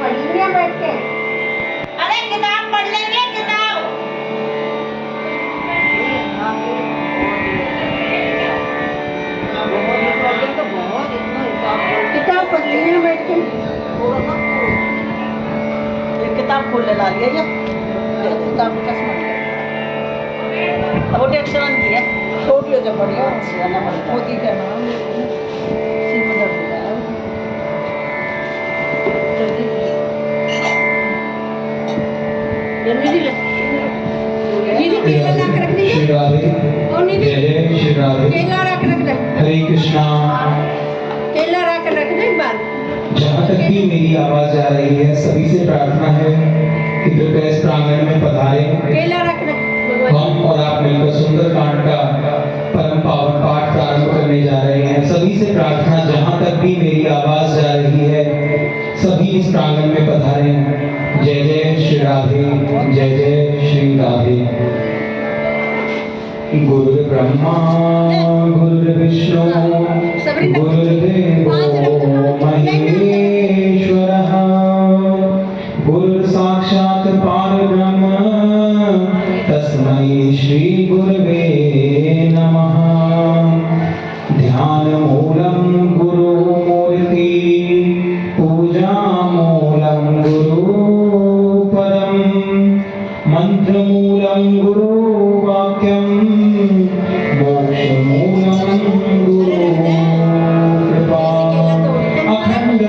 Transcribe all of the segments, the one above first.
पढ़ी लिया बैठ के। अरे किताब पढ़ लेंगे किताब। किताब पढ़ लिया बैठ के। एक किताब खोल ले ला लिया किताब का चश्मा अब वो टेक्शन की है छोटी हो जब बढ़िया मोदी का नाम सिमरन केला ला के रख दीजिए। और निधि केला रख दे। हरे कृष्णा। केला रख दे एक बार। जहाँ तक भी मेरी आवाज आ रही है सभी से प्रार्थना है कि कृपया इस प्रांगण में पधारें। केला रख दे। हम और आप मिलकर सुंदर कांड का परम पावन पाठ प्रारंभ करने जा रहे हैं। सभी से प्रार्थना जहाँ तक भी मेरी आवाज जा रही है सभी इस प्रांगण में पधारें। जय जय श्री राधे, जय जय श्री राधे। गुरु ब्रह्मा गुरु विष्णु गुरुदेवो महेश्वरः गुरु साक्षात् परब्रह्म तस्मै श्री गुरवे नमः। ध्यान मूलं गुरु मूर्ति पूजा मूलं गुरु पदम मंत्र मूलं गुरु वाक्यम मोक्ष मूलं गुरु कृपा। अखंड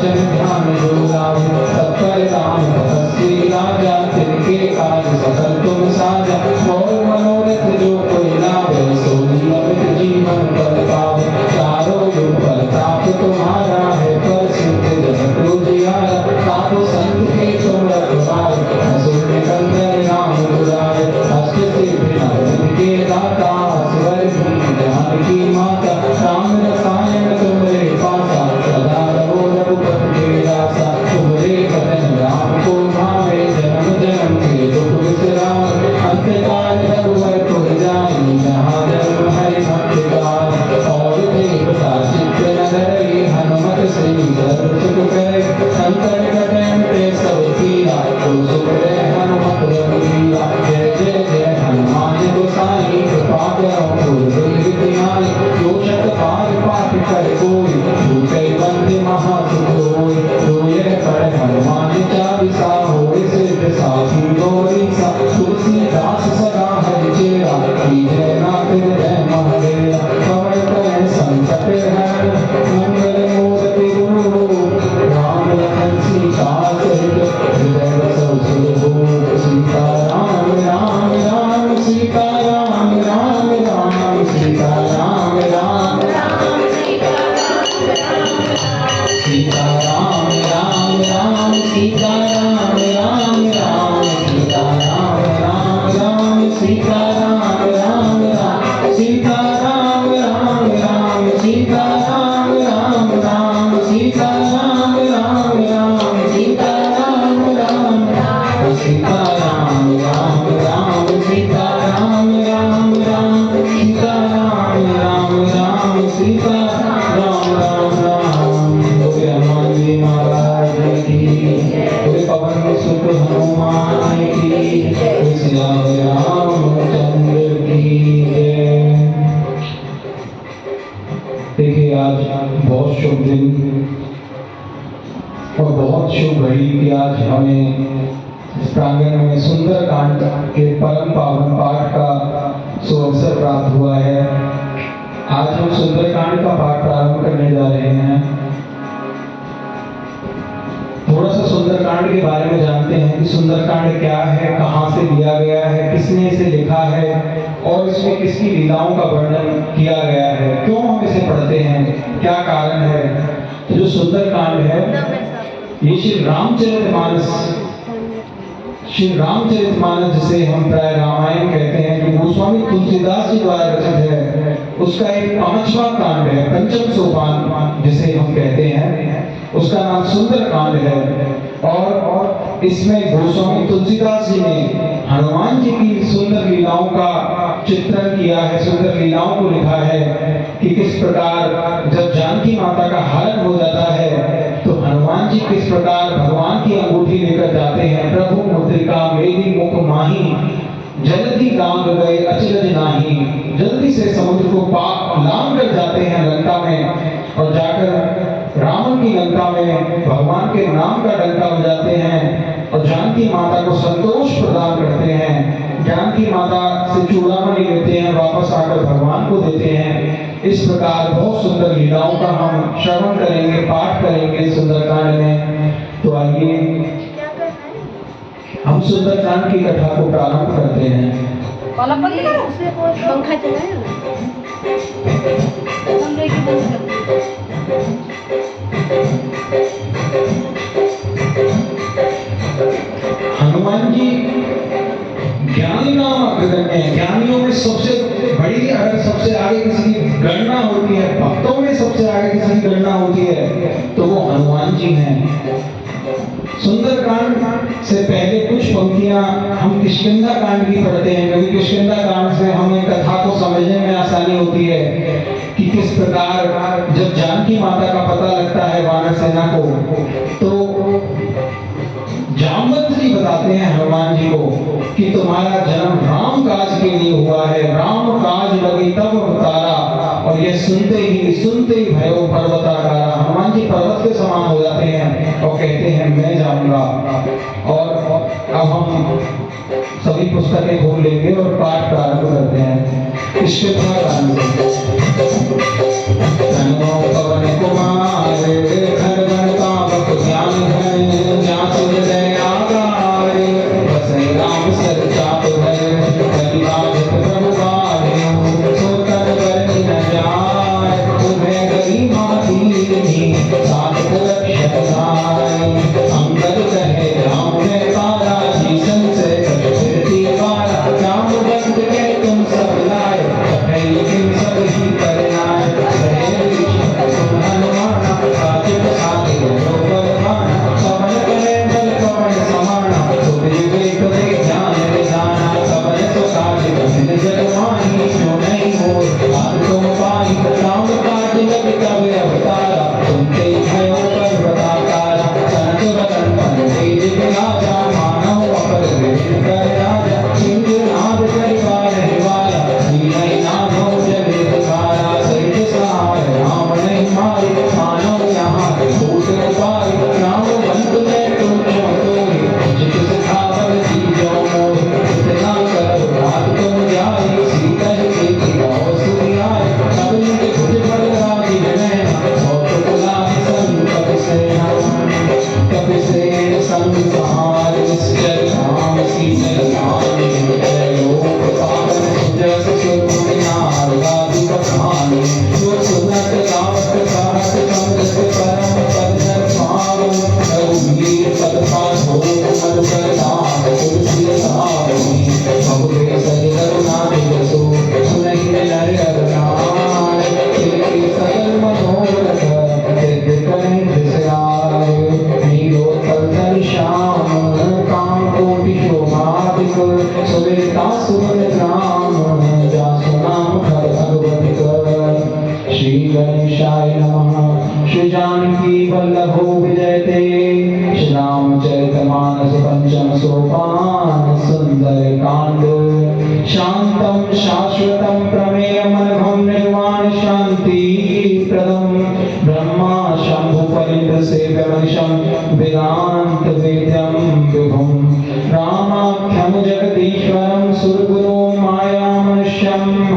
वचन ध्यान जो लावे, सब पर काम तपस्वी राजा, तिनके काज सकल तुम साजा। और मनोरथ जो कोई लावे, सो नियमित जीवन पर पावे। चारों युग प्रताप तुम्हारा है, पर सिद्ध जगत उजियारा। साधु संत के तुम रखवारे, असुर निकंदन राम दुलारे। अष्ट सिद्धि नवनिधि के दाता, स्वर भी ज्ञान की माता। राम रसायन तुमरे पासा, सदा रहो रघुपति के दासा। तुमरे भजन राम को भावे, जन्म जन्म के दुख बिसरावे। अंतकाल रघुवर पुर जाई, जहाँ जन्म हरि भक्त गाई। और देवता चित्त न धरई, हनुमत से सर्व सुख करे। संकट कटे मिटे सब पीरा, जो सुख है हनुमत रघुवीरा। जय जय जय हनुमान गोसाई, कृपा करो गुरुदेव की नाई। जो शत बार पाठ कर कोई, छूटे बंदे महासुख होय। जो यह पढ़े हनुमान चालीसा, होय सिद्ध साखी गौरी सा। तुलसीदास सदा हरि चेरा, कीजय नाथ हृदय महादेवा। पवन तनय संकट हरण, मंगल मूर्ति गुरु। राम लखन सीता सहित, हृदय बसौ सुरभूप। सीता राम राम राम, सीता राम राम राम, सीता राम राम राम, सीता राम राम राम, सीता राम राम राम, सीता राम राम राम, सीता राम राम राम, सीता राम राम राम, सीता राम राम राम, सीता राम राम राम, सीता राम राम राम, सीता राम राम राम, सीता राम राम राम, सीता राम राम राम, सीता राम राम राम। बोले हनुमान जी महाराज की, बोले पवन सुत हनुमान की, बोले सिया रामचंद्र की जय। देखिए आज बहुत शुभ दिन और बहुत शुभ घड़ी कि आज हमें इस प्रांगण में सुंदर कांड के परम पावन पाठ का सुअवसर प्राप्त हुआ है। आज हम सुंदर कांड का पाठ प्रारंभ करने जा रहे हैं। थोड़ा सा सुंदर कांड के बारे में जानते हैं कि सुंदर कांड क्या है, कहाँ से लिया गया है, किसने इसे लिखा है और इसमें किसकी लीलाओं का वर्णन किया गया है, क्यों हम इसे पढ़ते हैं, क्या कारण है। तो जो सुंदर कांड है ये श्री रामचरितमानस जिसे हम प्राय रामायण कहते हैं, जो गोस्वामी तुलसीदास जी द्वारा रचित है, उसका एक 5वां कांड है, पंचम सोपान जिसे हम कहते हैं, उसका नाम सुंदर कांड है। और इसमें गोस्वामी तुलसीदास जी ने हनुमान जी की सुंदर लीलाओं का चित्रण किया है, सुंदर लीलाओं को लिखा है कि किस प्रकार जब जानकी माता का हरण हो जाता है तो हनुमान जी किस प्रकार भगवान की अंगूठी लेकर जाते हैं। प्रभु मुद्रिका मेरी मुख माही, जल्दी लांग गए अचरज नाही। जल्दी से समुद्र को लांग कर जाते हैं लंका में और जाकर रावण की लंका में भगवान के नाम का डंका बजाते हैं और जानकी माता को संतोष प्रदान करते हैं। जानकी माता से चूड़ामणि लेते हैं, वापस आकर भगवान को देते हैं। इस प्रकार बहुत सुंदर लीलाओं का हम श्रवण करेंगे, पाठ करेंगे सुंदरकांड में। तो आइए हम सुंदरकांड की कथा को प्रारंभ करते हैं। पंखा चलाए हनुमान जी ज्ञानी नाम अग्रगण्य है। ज्ञानियों में सबसे बड़ी, अगर सबसे आगे किसी की गणना होती है, भक्तों में सबसे आगे किसी की गणना होती है तो वो हनुमान जी हैं। सुंदरकांड से पहले कुछ पंक्तियां हम किष्किंधा कांड की पढ़ते हैं, क्योंकि किष्किंधा कांड से हमें कथा को समझने में आसानी होती है कि किस प्रकार जब जानकी माता का पता लगता है वानर सेना को, तो जामवंत जी बताते हैं हनुमान जी को कि तुम्हारा जन्म राम काज के लिए हुआ है, राम काज लगी तब अवतारा। और यह सुनते ही भयो पर्वताकारा। हनुमान जी पर्वत के समान हो जाते हैं और कहते हैं मैं जाऊंगा। और अब हम सभी पुस्तकें खोल लेंगे और पाठ प्रारंभ करते हैं। किष्किंधा कांड से पवन कुमार खरगण काव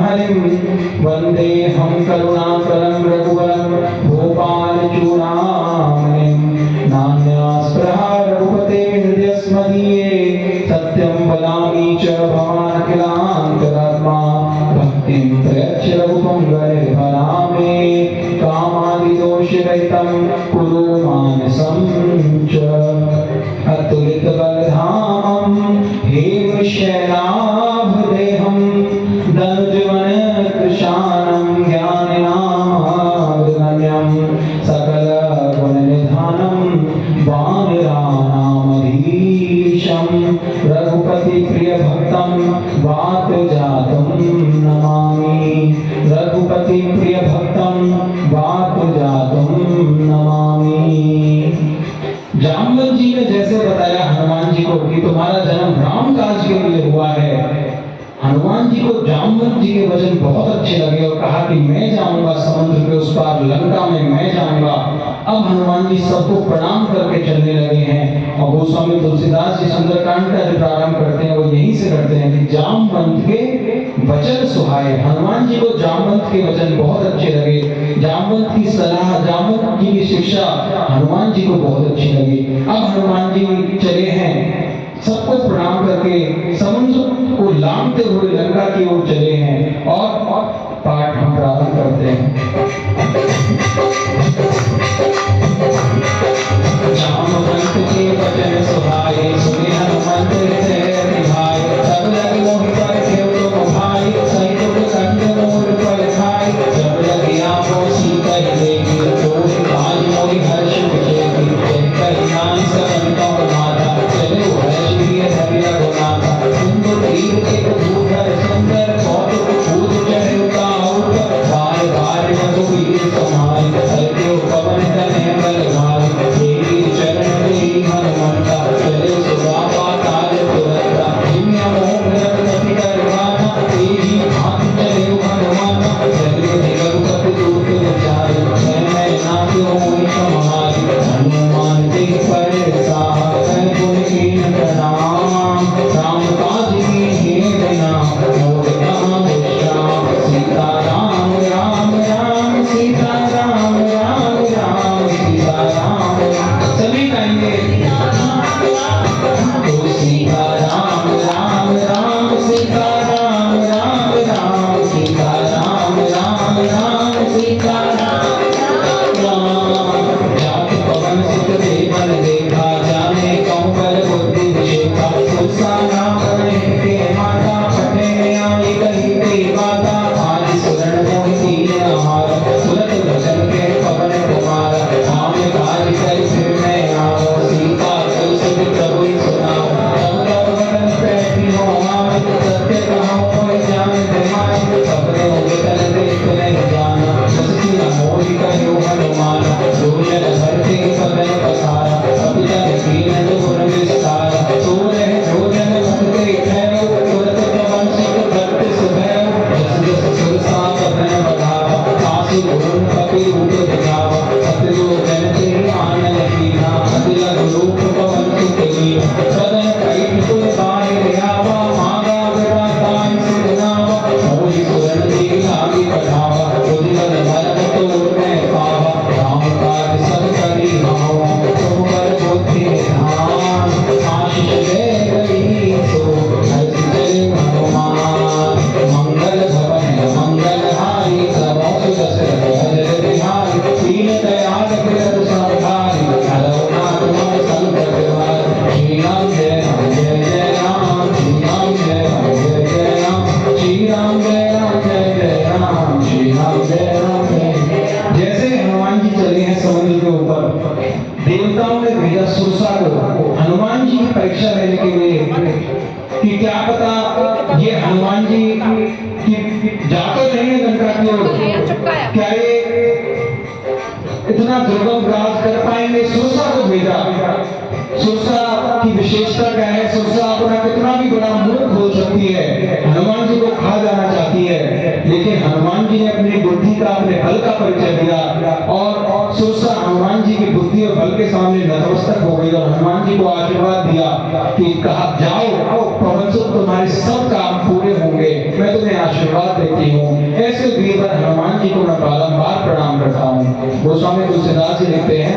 हरिं वन्देऽहं करुणाकरं रघुवरं भूपालचूडामणिं नान्यास्पृहा रघुपते हृदयस्मदीये सत्यं वदामि च भवान् अखिलान्तरात्मा भक्तिं प्रयच्छ रघुपङ्गनिर्भरामे कामादिदोषरहितं कुरु मानसं च अतुलितबलधामं हेमशैलाभदेहं दनुजवनकृशानं ज्ञानिनामग्रगण्यं सकलगुणनिधानं वानराणामधीशं रघुपतिप्रियभक्तं वातजातं नमामि रघुपतिप्रियभक्तं वातजातं नमामि। जाम्बवत जी ने जैसे बताया हनुमान जी को कि तुम्हारा जन्म राम काज के लिए हुआ है, हनुमान जी को जाम्बवत जी के वचन बहुत अच्छे लगे और कहा कि मैं जाऊंगा समुद्र के उस पार, लंका में मैं जाऊंगा। अब हनुमान जी सबको प्रणाम करके चलने लगे हैं और गोस्वामी तुलसीदास जी सुंदरकांड का जो प्रारंभ करते हैं वो यहीं से करते हैं कि जामवंत के वचन सुहाए। हनुमान जी को जामवंत के वचन बहुत अच्छे लगे, जामवंत की सलाह, जामवंत जी की शिक्षा हनुमान जी को बहुत अच्छी लगी। अब हनुमान जी चले हैं, सबको प्रणाम करके समुद्र को लांघते हुए लंका की ओर चले हैं और पाठ हम प्रारंभ करते हैं। जामवंत के वचन सुहाए, सुने हनुमंत हृदय निभाए, सब लगे मोहि पर खेव तुम भाई, सही दुख कंठ मोर पर खाए, जब लगे आपो सीता देगी, तो आज मोहि हर्ष विजेगी, कही नाम सबन कहो माता, चले हर्ष प्रिय धरि रघुनाथा, सुंदर वीर के भूधर सुंदर, कौतुक कूद चढ़े उतार, बार बार रघुवीर समाई, हरदेव पवन तनय बल भाई, तेरी चरण तेरी हनुमंता, चले सुबापा ताल तुरंता, जिम्य मोह रघुपति दरबाना, तेरी भांति चले हनुमाना, चले रघुपति दूत विचारे, मैं नाथ होई तुम्हारी, हनुमान देख परेशान, कर गुण कीन प्रणाम, राम काज की हे बिना, मोर कहाँ विश्राम, सीता राम राम राम, सीता राम राम राम, सीता राम। सभी कहेंगे तो सीता राम राम राम, सीता राम राम राम, सीता राम राम राम, सीता राम राम। जात पवन सुत देवन देखा, जाने कौन बल बुद्धि विशेखा, तुलसा नाम के माता, पटे आई कही ते माता, आज सुरण मोहि दीन हमारा, सुरत वचन के पवन कुमारा, राम काज कर फिर मैं आओ, सीता कल सुख प्रभु सुनाओ, तब तब वदन बैठी हो आए, सत्य कहाओ कोई जान दिमाए, सपने उगतल देख नहीं जाना, उसकी न मोहि कहो हनुमाना, जो जन भरते पवन पसारा, अभितन कीन गुण विस्तारा, तो रह जो जन भक्ति ठहरो, तुरत पवन सुत भक्त सुभैरो, जस जस सुर साथ अपने बढ़ावा, आसु गुण कपि रूप दिखावा, सतयो जन ते आनन कीना, अतिलग रूप पवन सुत लीना, सदन कैट तुम पाए लिहावा, मांगा विरा ताई सुनावा, मोहि सुरन दी लागी बढ़ावा, उदित भरत तोर मैं पावा, राम काज सब करी हाओ, तुम पर बुद्धि निधान, आशीष दे गई सो हर्ष चले हनुमान, मंगल भवन मंगल हारी, सबों सुदशरथ भजन बिहारी, दीन दयाल बिरध संहारी, रघुनाथ मन संकट हारी, श्री राम जय राम जय जय राम, श्री राम जय राम जय जय राम, श्री राम जय राम जय जय राम, श्री राम जय राम जय। जैसे हनुमान जी चले हैं समुद्र के ऊपर, देवताओं ने भेजा सुरसा को हनुमान जी की परीक्षा लेने के लिए कि क्या पता ये हनुमान जी की जाते नहीं है लंका की ओर, क्या ये इतना दुर्गम राज कर पाएंगे। सुरसा को भेजा। सुरसा की विशेषता क्या है? सुरसा अपना कितना भी बड़ा मुंह खोल सकती है, हनुमान जी को खा जाना चाहती है, लेकिन हनुमान जी ने अपनी बुद्धि का, अपने बल का परिचय दिया और सुरसा हनुमान जी की बुद्धि और बल के सामने नतमस्तक हो गई और हनुमान जी को आशीर्वाद दिया कि कहा जाओ पवन सुत तुम्हारे सब काम पूरे होंगे। मैं तुम्हें आशीर्वाद देती हूँ। ऐसे वीरवर हनुमान जी को मैं बारंबार प्रणाम करता हूँ। गोस्वामी तुलसीदास जी लिखते हैं,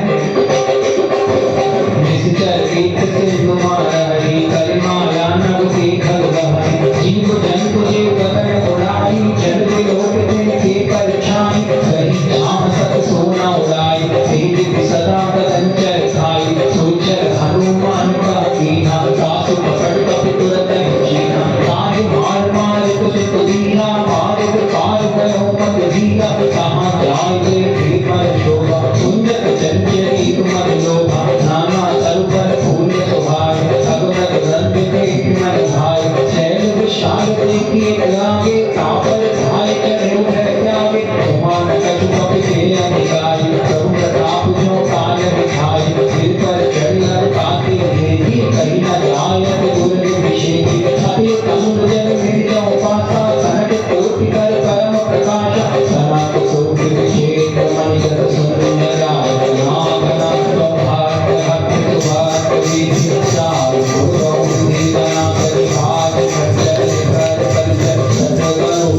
निश्चर गीत सिंधु मारहरि, कलिमाला नभ देखल बहनि, जीव जंतु जीव गगन उड़ाई, जल विलोक तिनके परछाई, कहीं धाम सत सोना उड़ाई, तेज सदा बदन चर खाई, सोचर हनुमान का कीना, सासु पकड़ कपि तुरत जीना, ताहि मार मार सुत दीना, मारित कार भयो मत दीना, कहाँ जाए पर शोभा, सुंदर चंचरी तुमर लोभा, नाना तल पर फूल सुहाए, अगमत रंग देख मन भाए, शैल विशाल देखिए लागे, तापर भाई चढ़े उठे जागे, तुमान कछु कपि के अधिकारी, प्रभु प्रताप जो काल दिखाई, सिर पर चढ़ी काते देवी, कहीं न जायत दुर्ग विशेषी, अति अमूल जन मेरी उपासा, सनक कोटि कर परम प्रकाशा, सनक कोटि विशेष मणिकर सुंदरा, नाम नाम भाग्य भक्त भाग्य विधि चार, गुरु दीना परिहार, चल कर परिचर सतगुरु,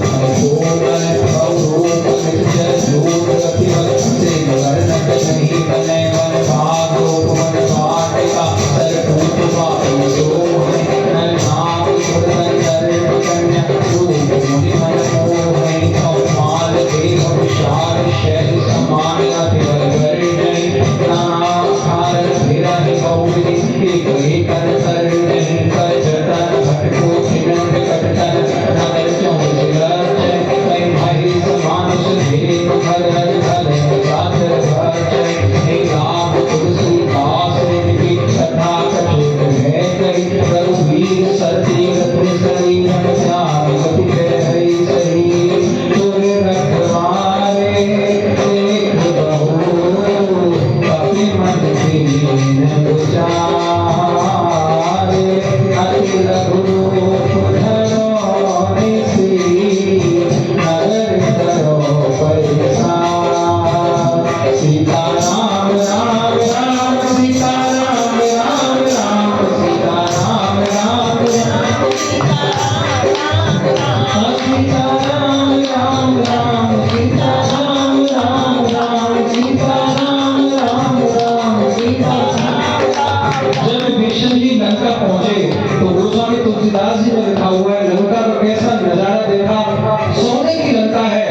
कोमल भवरूप नित्य जोत गति भक्त से, वर्णक नहीं बने मन भाग रूप मन भाटिका, सरभूत बाहु सोहै, नर नाम सुरंदर कन्या, रूप मुनि मन मोहै, कौमाल देह विशाल शैल समान अतिवर वर्णै, नाना खार फिरहि बहुविधि, एक कर कर नहीं कर जतन, भटको खिनन कटतन, नगर चौं सिलर्चै, कई भाई समानुष भेद भर हर भर चातर भरचै, हे लाभ तुलसीदास निधि, कथा कछुत है कई, रघुवीर सरती गति सरी, श्याम गति है सही, तुम रखवारे देख बहु, कपि मन दीन दुचारे, अति रघुरूप धरो निसी, नगर करो परिसार, सीता राम राम राम, सीता राम राम राम, सीता राम राम राम, सीता राम राम राम, सीता राम राम राम, सीता राम राम राम, सीता राम। जब भीष्म जी लंका पहुंचे तो गोस्वामी तुलसीदास जी ने लिखा हुआ है, लंका का कैसा नजारा देखा, सोने की लंका है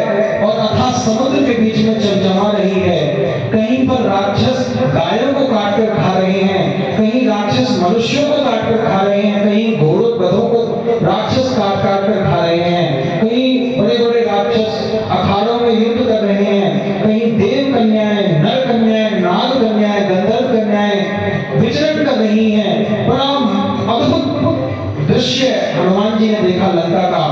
और अथाह समुद्र के बीच में चमचमा रही है, कहीं पर राक्षस गायों को काट कर खा रहे हैं, कहीं राक्षस मनुष्यों को काट कर खा रहे हैं, कहीं घोड़ों गधों को राक्षस काट काट कर खा रहे हैं, कहीं बड़े बड़े राक्षस अखाड़ों में युद्ध कर रहे हैं, कहीं देव कन्याएं, नर कन्याएं, नाग कन्याएं, गंधर्व कन्याएं विचरण कर रही हैं। बड़ा अद्भुत दृश्य हनुमान जी ने देखा लंका का।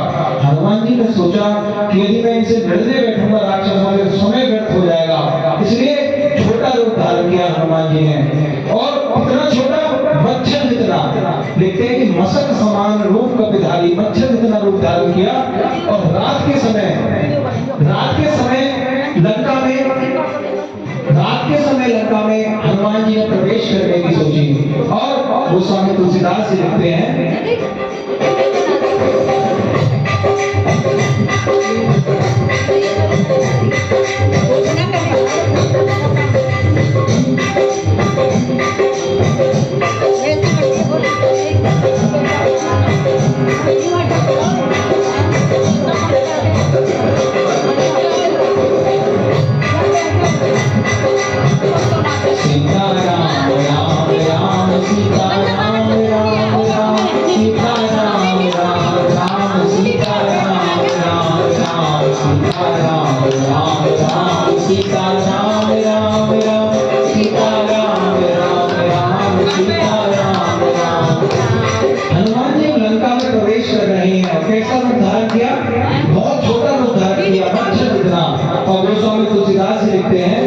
हनुमान जी ने सोचा कि यदि मैं इनसे लड़ने बैठूंगा राक्षसों से तो समय व्यर्थ हो जाएगा, इसलिए छोटा रूप धारण किया हनुमान जी ने, और इतना छोटा मच्छर जितना, लिखते हैं कि मसक समान रूप का विधारी, मच्छर जितना रूप धारण किया, और रात के समय लंका में हनुमान जी ने प्रवेश करने की सोची। और गोस्वामी तुलसीदास जी लिखते हैं, सीता राम राम राम, सीता राम राम राम, सीता राम राम राम, सीता राम राम राम, सीता राम राम राम, सीता राम राम राम, सीता राम राम राम, सीता राम राम। हनुमान जी लंका में प्रवेश कर रहे हैं, कैसा रूप धारण किया, बहुत छोटा रूप धारण किया, मच्छर जितना। और गोस्वामी तुलसीदास जी लिखते हैं,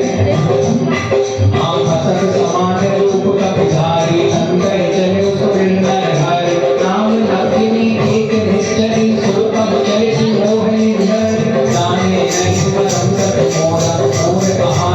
सत समान रूप का विधारी, अंतर चले उसको निर्णय हरि, नाम नर्तिनी एक निश्चरी, सो अब चले मोहनी धर, जाने नहीं परम सत मोरा, मोर कहा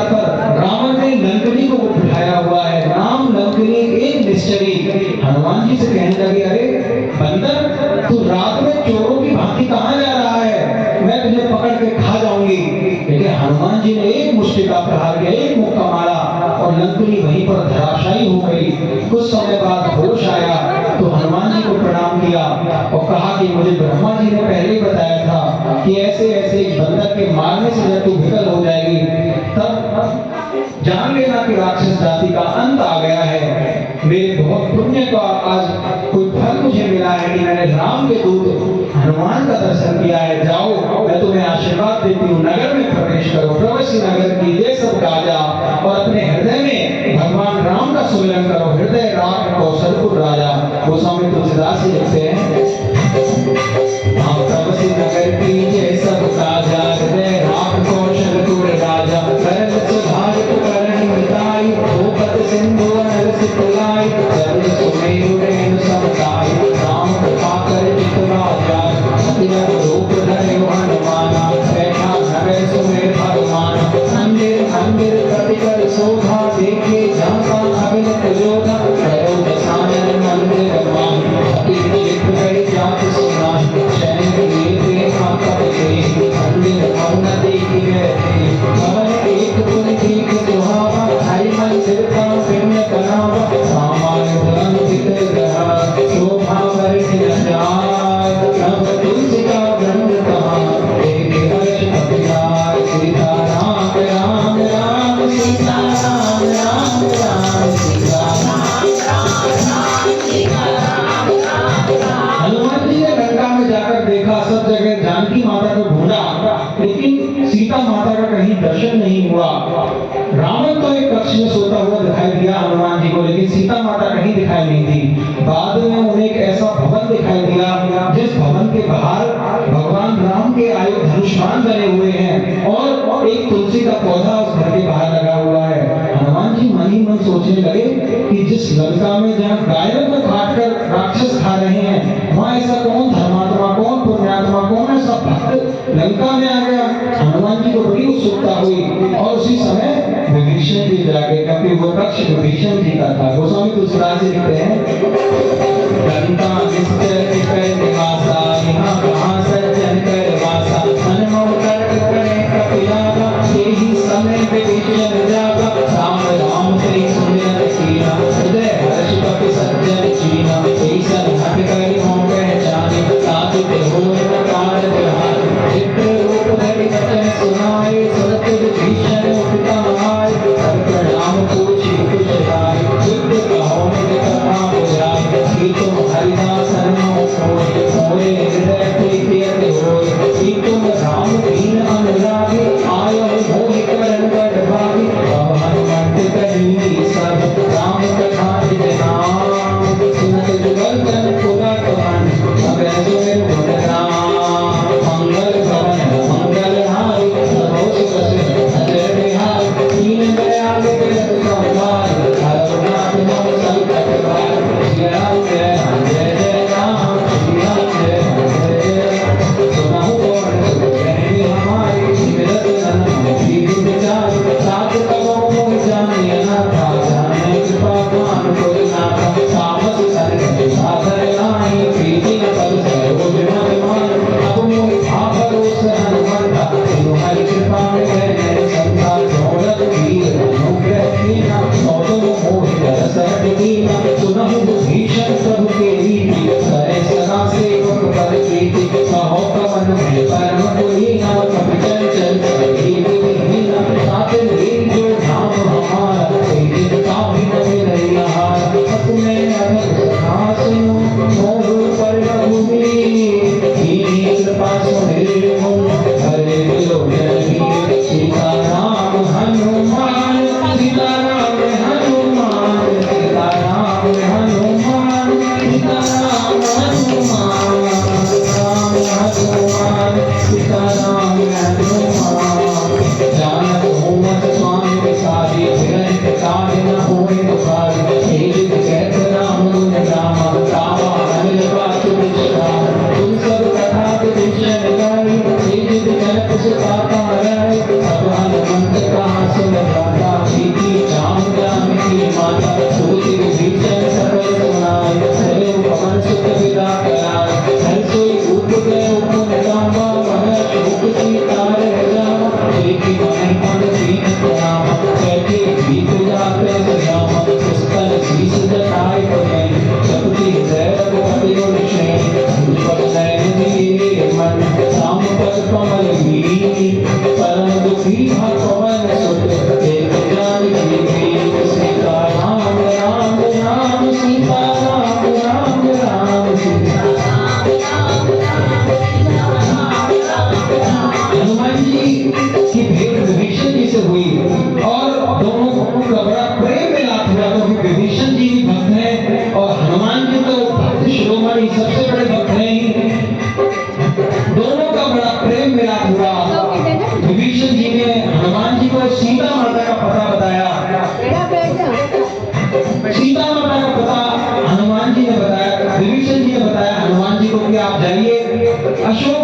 द्वार पर रावण ने लंकनी को बिठाया हुआ है, नाम लंकनी एक निश्चरी। हनुमान जी से कहने लगे, अरे बंदर, तू रात में चोरों की भांति कहाँ जा रहा है? मैं तुझे पकड़ के खा जाऊंगी। लेकिन हनुमान जी ने एक मुष्टि का प्रहार किया, एक मुक्का मारा और लंकनी वहीं पर धराशायी हो गई। कुछ समय बाद होश आया तो हनुमान जी को प्रणाम किया और कहा कि मुझे ब्रह्मा जी ने पहले ही बताया था कि ऐसे ऐसे एक बंदर के मारने से जब तू विकल हो जाएगी, तब जान लेना कि राक्षस जाति का अंत आ गया है। मेरे बहुत पुण्य का आज कोई फल मुझे मिला है कि मैंने राम के दूत हनुमान का दर्शन किया है। जाओ, मैं तुम्हें आशीर्वाद देती हूँ, नगर में प्रवेश करो, प्रवेशी नगर की ये सब राजा और अपने हृदय में भगवान राम का सुमिरन करो। हृदय राम कौशलपुर राजा। गोस्वामी तुलसीदास जी लिखते हैं, प्रवेशी नगर की ये सब राजा, हृदय राम कौशलपुर राजा, करन सुधार करण मिटाई, भूपत सिंधु नरसिंह तुलाई, चरण सुमेरु रेणु समताई, राम कृपा कर जितवा जाय, अतिरथ रूप धरे हनुमाना, बैठा नगर सुमेर भगवान, मंदिर मंदिर प्रति कर शोभा, देखे झांका अभिनत जोधा, करो दसानन मंदिर मान, तीर्थ गए जात सुनाई, शरण किए थे माता पिते, मंदिर उन्नति की गए भवन एक पुन ठीक सुहावा, हरि मंदिर का पुण्य करावा, सामान्य बुलंदित रहा, शोभा वर्ष न जाय, नव तुलसी का ग्रंथ कहा, एक हर्ष अभिलाष, सीता राम राम राम, सीता राम राम राम, सीता राम राम सीता राम राम। हनुमान जी ने लंका में जाकर देखा, सब जगह जानकी माता को ढूंढा, लेकिन सीता माता का कहीं दर्शन नहीं हुआ। रावण तो एक कक्ष में सोता हुआ दिखाई दिया हनुमान जी को, लेकिन सीता माता कहीं दिखाई नहीं दी। बाद में उन्हें एक ऐसा भवन दिखाई दिया जिस भवन के बाहर भगवान राम के आयु धनुष्मान बने हुए हैं और एक तुलसी का पौधा उस घर के बाहर लगा हुआ है। हनुमान जी मन ही मन सोचने लगे कि जिस लंका में जहाँ गायों को काटकर राक्षस खा रहे हैं, वहाँ ऐसा कौन धर्मात्मा, कौन पुण्यात्मा, कौन ऐसा भक्त लंका में आ गया। हनुमान जी को बड़ी उत्सुकता हुई और उसी समय विभीषण जी जागे, क्योंकि वो कक्ष विभीषण जी का था। गोस्वामी तुलसीदास जी लिखते हैं, लंका निश्चय कर निवासा, यहाँ कहाँ सज्जन कर वासा, मन मोह तर्क करे कपिलावा, यही समय विभीषण जागा, राम राम तेरी सुमिरन कीना, हृदय हर्ष कपि सज्जन चीना, ऐसन हट कर हो पहचाने, साधित हो न कार जहान, चित्र रूप धरि वचन सुनाए, सुरत विभीषण उपता आए, कर प्रणाम पूछी कुछ राय, युद्ध कहा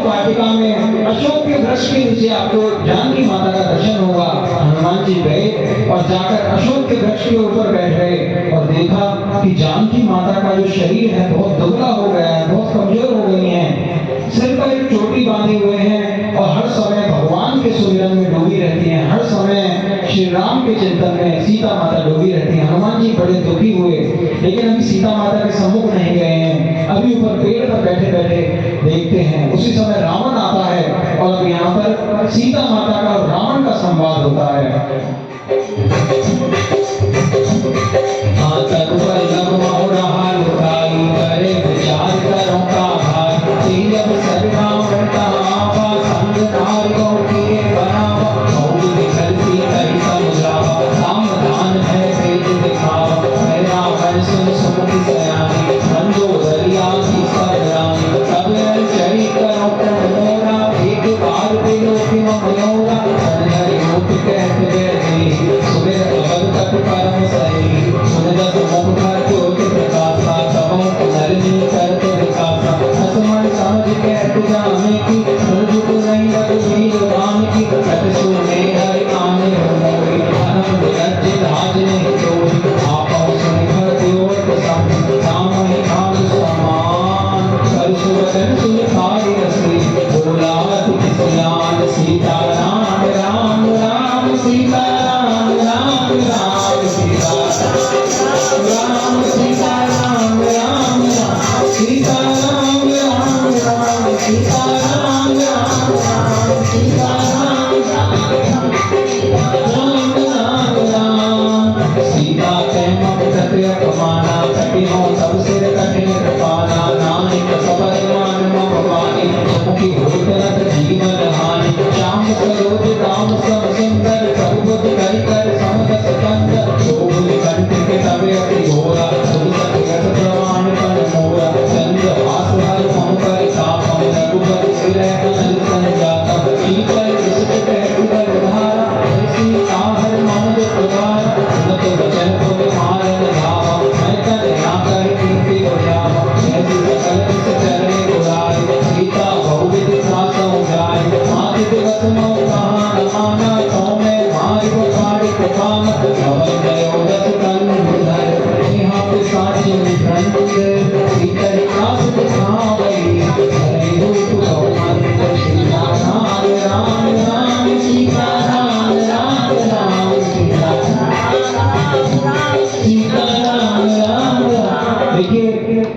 वाटिका में अशोक के वृक्ष के नीचे आपको जानकी माता का दर्शन होगा। हनुमान जी गए और जाकर अशोक के वृक्ष के ऊपर बैठ गए और देखा कि जानकी माता का जो शरीर है बहुत दुबला हो गया है, बहुत कमजोर हो गई है, सिर पर एक चोटी बांधे हुए हैं और हर समय भगवान के सुमिरन में डूबी रहती हैं, हर समय श्री राम के चिंतन में सीता माता डूबी रहती हैं। हनुमान जी बड़े दुखी हुए, लेकिन अभी सीता माता के सम्मुख नहीं गए हैं, अभी ऊपर पेड़ पर बैठे बैठे देखते हैं। उसी समय रावण आता है और अब यहाँ पर सीता माता का और रावण का संवाद होता है।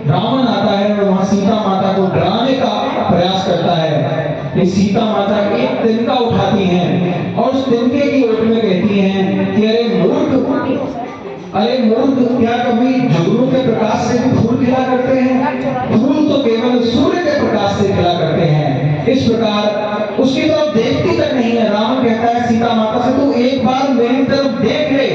रावण आता है और वहां सीता माता को डराने का प्रयास करता है कि सीता माता एक तिनका उठाती हैं और उस तिनके की ओट में कहती हैं कि अरे मूर्ख, क्या कभी जुगनू के प्रकाश से भी फूल खिला करते हैं? फूल तो केवल सूर्य के प्रकाश से खिला करते हैं। इस प्रकार उसकी तरफ देखती तक नहीं है। रावण कहता है सीता माता से, तू एक बार मेरी तरफ देख ले,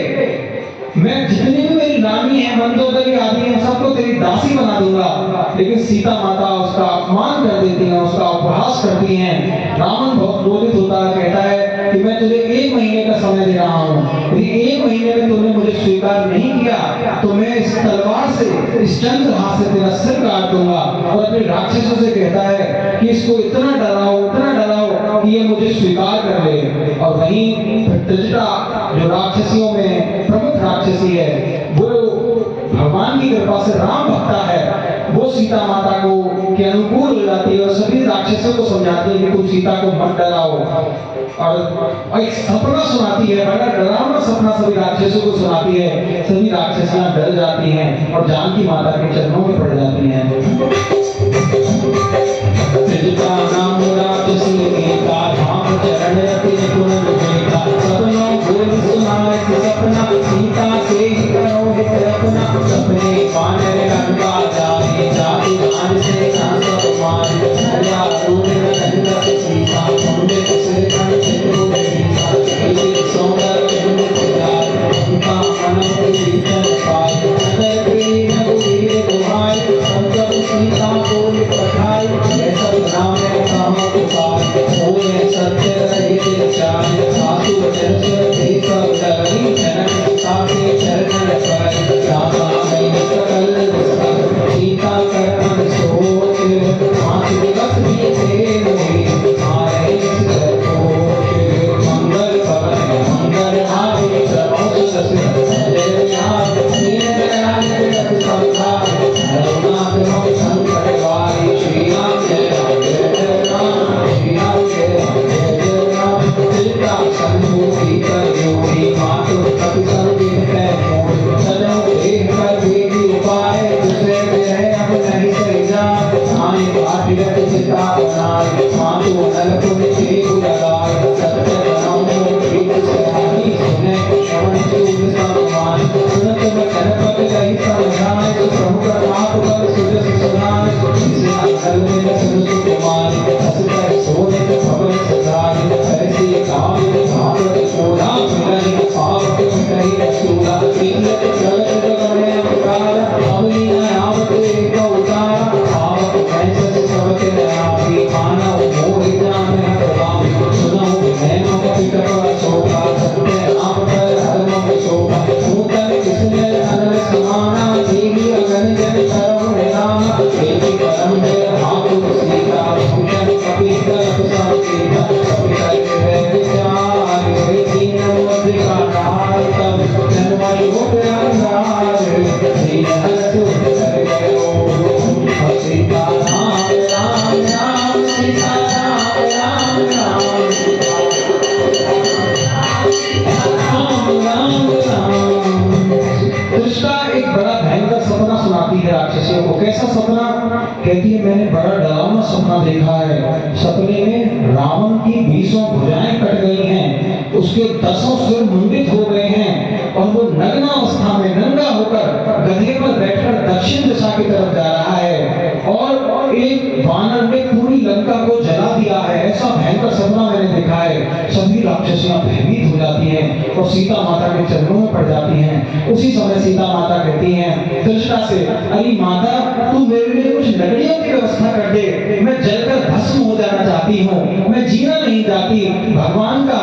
मैं जितनी भी मेरी रानी है, मंदोदरी आदि है, सबको तेरी दासी बना दूंगा। लेकिन सीता माता उसका अपमान कर देती है, उसका उपहास करती हैं। रावण बहुत क्रोधित होता है, कहता है कि मैं तुझे 1 महीने का समय दे रहा हूँ, यदि 1 महीने में तूने मुझे स्वीकार नहीं किया तो मैं इस तलवार से, इस चंद्र हाथ से तेरा सिर काट दूंगा। और अपने राक्षसों से कहता है कि इसको इतना डराओ कि ये मुझे स्वीकार कर ले। और वहीं त्रिजटा जो राक्षसियों में प्रमुख राक्षसी है, वो भगवान की कृपा से राम भक्ता है, वो सीता माता को के अनुकूल हो जाती है और सभी राक्षसों को समझाती है कि तुम सीता को मत डराओ। और एक सपना सुनाती है, बड़ा डरावना सपना सभी राक्षसों को सुनाती है। सभी राक्षसियां डर जाती हैं और जानकी माता के चरणों में पड़ जाती हैं। त्रिजटा नाम राक्षसी एका, धाम चरण रति गुण विवेका, सपनों बोल सुनाए सपना, सीता से ही करो हित अपना। सपने वानर लंका जाए, जाति जान से ना सब मारे, हरिया रूप धंधक सीता, पंडित सिर कण चित्रु बेसा, एक सौंदर चंद सिद्धार, उनका मन कीर्तन पाए, नगर प्रेम रघुवीर दुहाई, संतप सीता बोल पठाई, ऐसा नाम है काम पुकार, होए सत्य रहित चाहे, सासु वचन सुर थे सब डरी, जनक साथे चरण पर, रामा में सकल विस्तार, सीता कर मन सोच, 5 दिवस बीते मोहि जगत चिता बनाए मातु नल कुल के गुणगान सत्य नाम प्रीत सुहानी सुने श्रवण चूल सम्मान सुनत वचन पद गई समझाए प्रभु प्रताप पर सुजस सुनाए जिसे अंकल में सुन सुकुमार हस कर सोने भवन सजाए ऐसी काम भाव चोला मिलन पाप कही चूला इन्नत जगत जगने अवतार अवनी नाम एक अवतार आवक कैसे सबके नामी मानव मोहि नाम है प्रभावी सुनो मैं पिता का शोभा सत्य नाम पर धर्म में शोभा नूतन किसने अनल समाना देवी अगन जन सर्व निराम देवी परम जय हाथु सीता भूषण कपि कल्प संकेता कपि कल्प है विचार हे दीन मुद्रिका नार तब जन्मय हो प्यार दीन हरतु कर गयो सीता राम राम राम सीता राम राम राम दृष्टा एक बड़ा भयंकर सपना सुनाती है राक्षसियों को। कैसा सपना? कहती है मैंने बड़ा डरावना सपना देखा है। सपने में रावण की 20 भुजाएं कट गई हैं, उसके 10 सिर मुंडित हो गए हैं और वो नग्न अवस्था में नंगा होकर गधे पर बैठकर दक्षिण दिशा की तरफ जा रहा है और एक वानर ने पूरी लंका को जला दिया है। ऐसा भयंकर सपना मैंने देखा है। सभी राक्षसियां भयभीत हो जाती हैं और सीता माता के चरणों में पड़ जाती हैं। उसी समय सीता माता कहती हैं दृष्टा से, अरे माता तू मेरे लिए कुछ लकड़ियों की व्यवस्था कर दे, मैं जलकर भस्म हो जाना चाहती हूँ, मैं जीना नहीं चाहती। भगवान का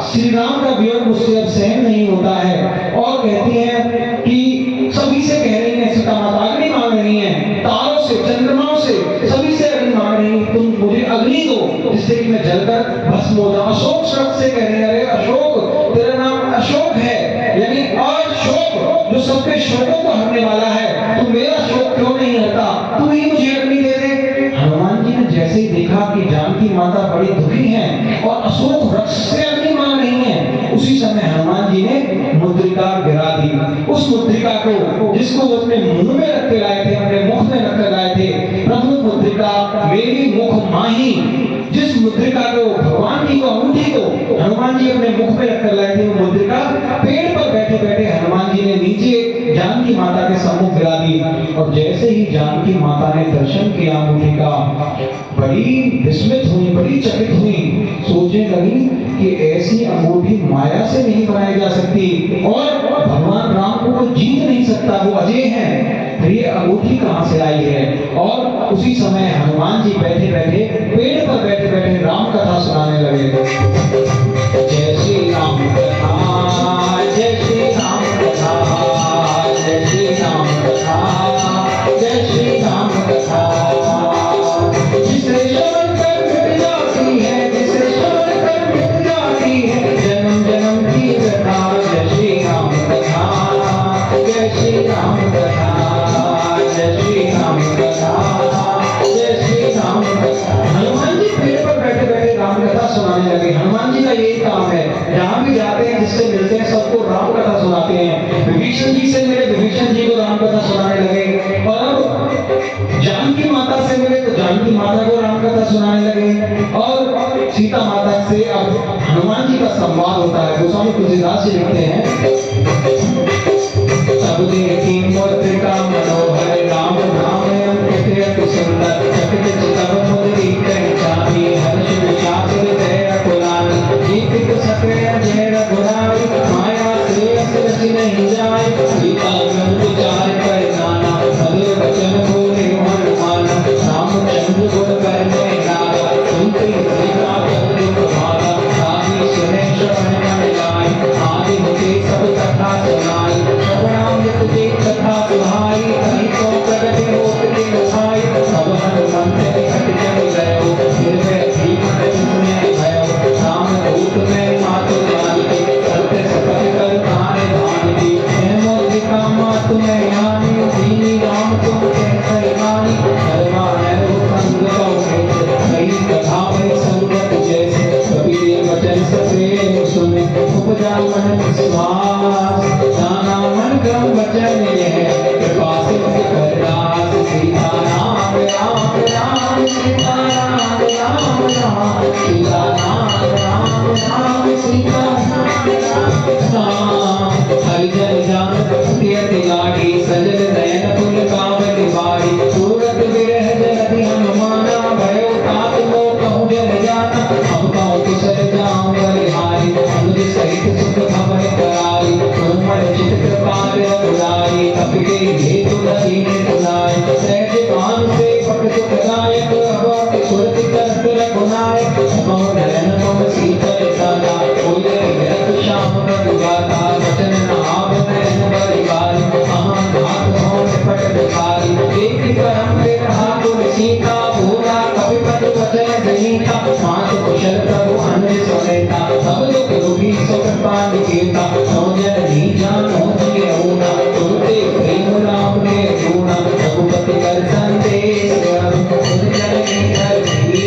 श्री राम का वियोग मुझसे अब सहन नहीं होता है। और कहती है कि सभी से कह रही है सीता माता अग्नि मांग रही है, तारों से चंद्रमाओं से सभी से अग्नि मांग रही है, तुम मुझे अग्नि दो जिससे कि मैं जलकर भस्म हो जाऊं। अशोक शब्द से कह रहे हैं, अरे अशोक तेरा नाम अशोक है, यानी अशोक जो सबके शोकों को हरने वाला है, तू मेरा शोक क्यों नहीं हरता, तू ही मुझे अग्नि दे दे। हनुमान जी ने जैसे ही देखा कि जानकी माता बड़ी दुखी हैं और अशोक वृक्ष से अग्नि मांग रही हैं, उसी समय हनुमान जी ने मुद्रिका गिरा दी। उस मुद्रिका को जिसको वो अपने मुंह में रख के लाए थे, अपने मुख में रख कर लाए थे, प्रभु मुद्रिका मेरी मुख माही, जिस मुद्रिका को भगवान जी को अंगूठी को हनुमान जी अपने मुख में रख कर लाए थे, वो मुद्रिका पेड़ पर बैठे बैठे हनुमान जी ने नीचे जानकी माता के सम्मुख गिरा दी। और जैसे ही जानकी माता ने दर्शन किया अंगूठी का, बड़ी विस्मित हुई, बड़ी चकित हुई, सोचने लगी कि ऐसी अंगूठी माया से नहीं बनाई जा सकती और भगवान राम को वो जीत नहीं सकता, वो अजय है, तो ये अंगूठी कहां से आई है। और उसी समय हनुमान जी बैठे बैठे पेड़ पर बैठे बैठे राम कथा सुनाने लगे। जय श्री राम कथा, जय श्री राम कथा, जय श्री राम कथा, जय श्री राम कथा, जिसे श्रवण कर मिट जाती है, जिसे श्रवण कर मिट जाती है जन्म जन्म की कथा। जय श्री राम कथा, जय श्री राम कथा, जय श्री राम कथा, जय श्री राम कथा। हनुमान जी पेड़ पर बैठे बैठे राम कथा सुनाने लगे। हनुमान जी का यही काम है, जहाँ भी जाते हैं जिससे मिलते हैं सबको राम कथा सुनाते हैं। विभीषण जी से मिले, विभीषण जी को राम कथा सुनाने लगे, और अब जानकी माता से मिले तो जानकी माता को राम कथा सुनाने लगे, और सीता माता से अब हनुमान जी का संवाद होता है। गोस्वामी तुलसीदास जी लिखते हैं, सब देखी मुद्रिका मनोहर राम नाम अंकित अति सुंदर, चकित चितव मुद्री पहचानी, हर्ष विषाद हृदय अकुलान, जीतित सके अजय रघुराई, माया से असरसि नहीं जाय, सीता मन विचार कर नाना, मधुर वचन बोले हनुमान, रामचंद्र गुण करने लागा, सुनते सीता पद दुख भागा, आदि सुने श्रवण मन लाय, आदि मुझे सब कथा सुनाई, जनीता मात कुशल प्रभु अन्य सोनेता सब लोग रोगी सो कृपा निकेता सो जननी जानो जिए होना तुमते प्रेम राम ने गुणा रघुपति कर संदेश सुन जननी धरती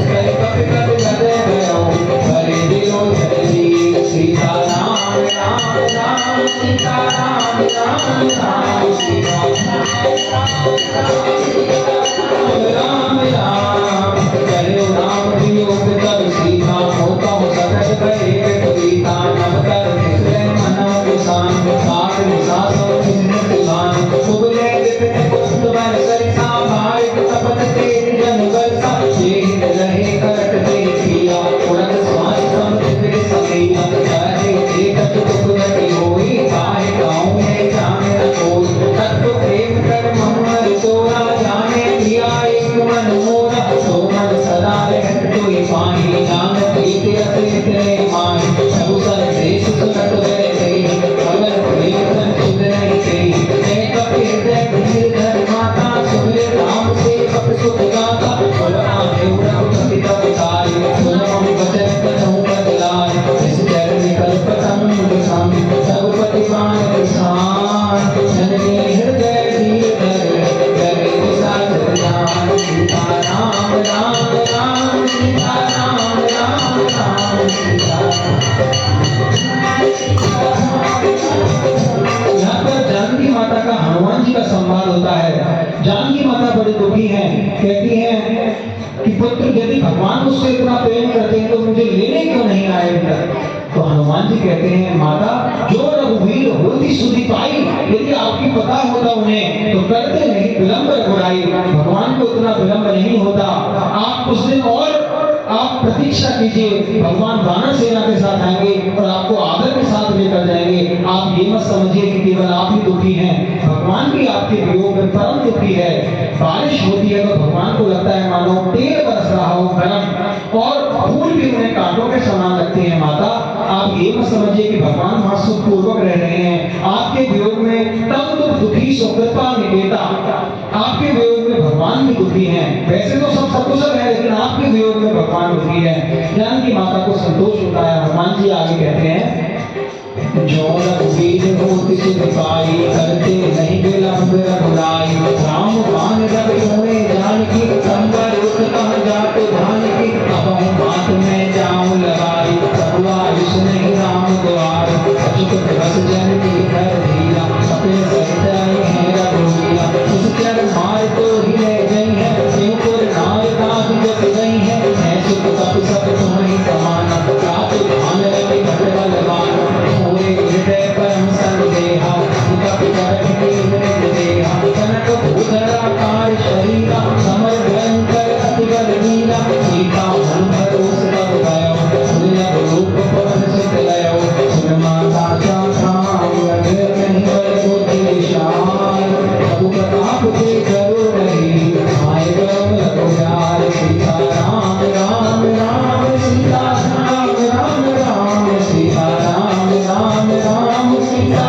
कर कपि कर गदे गयो भरे दिलो जननी सीता राम राम राम सीता राम राम राम सीता राम राम करे राम वियोग तब सीता होता हो सकल करे कविता नव कर निकले मनो किसान साथ निसासो किसने किसान कुबले विपिन पुष्ट वर सरिसा भारत तपत तेज जन वर्षा शेर रहे करट ते किया उड़न श्वास समुद्र समेया चाहे एकत कुपति होई काहे गाँव में जाने न कोई तत्व प्रेम कर ममर तोरा जाने दिया एक मन मोरा सो मन सदा रहत कोई पानी जानत इतिहास इतने माई सब संदेश सुनत गए गई अगर प्रेम सुन नहीं गई एक हृदय धीर धर माता सुमिर राम से कप सुख गाता बोल आने रघुपति तब ताई सुनो वचन कथूं बदलाए इस चरण कल्पतम संग रघुपति बाण किसान जननी हृदय धीर धर करे दिशा जगदान सीता राम राम राम सीता राम राम राम सीता यहाँ पर जानकी माता का हनुमान जी का संवाद होता है। जानकी माता बड़ी दुखी हैं, कहती हैं कि पुत्र यदि भगवान मुझसे इतना प्रेम करते हैं तो मुझे लेने क्यों नहीं आए इधर। तो हनुमान जी कहते हैं माता जो रघुवीर होती सुधि पाई यदि आपकी पता होता उन्हें तो करते नहीं विलंब रघुराई। भगवान को इतना विलंब नहीं होता। आप कुछ दिन और आप प्रतीक्षा कीजिए, भगवान वानर सेना के साथ आएंगे और आपको आदर के साथ लेकर जाएंगे। आप ये मत समझिए कि केवल आप ही दुखी हैं, भगवान भी आपके वियोग में परम दुखी है। बारिश होती है तो भगवान को लगता है मानो तेल बरस रहा हो गरम, और फूल भी उन्हें कांटों के समान लगते हैं। माता आप ये मत समझिए कि भगवान वहां सुखपूर्वक रह रहे हैं। आपके वियोग में तब तो दुखी सुकृपा निकेता, आपके वियोग में भगवान भी दुखी हैं। वैसे तो सब सकुशल है लेकिन आपके वियोग में भगवान दुखी है। जानकी माता को संतोष होता है। हनुमान जी आगे कहते हैं जो रघुवीर होती सुधि पाई करते नहीं विलंब रघुराई। राम बाण रवि होए जानकी संबर उठ कह जात जानकी अब बात में जाऊं लगाई सहुआ विष नहीं राम द्वार अचुत बस जननी कर धीरा अपने सहित आई है रघुवीरा उस चर मार तो ही ले गई है शिवपुर नार काग जस गई है मैं सुख कप सब तुम्हें समाना रात भान रवि घट बलवान होए हृदय परम संदेहा कप करठ के मृग देहा कनक भूधराकार शरीरा समर भयंकर अति बल वीरा सीता मन भरोस तब गयो सुनिलभ रूप पवन सुत लयो सुन माता शाखाम लगे नहीं बल बुद्धि विशाल प्रभु प्रताप के करो रही आए गम रघुराय सीता राम राम राम सीता राम राम राम सीता राम राम राम सीता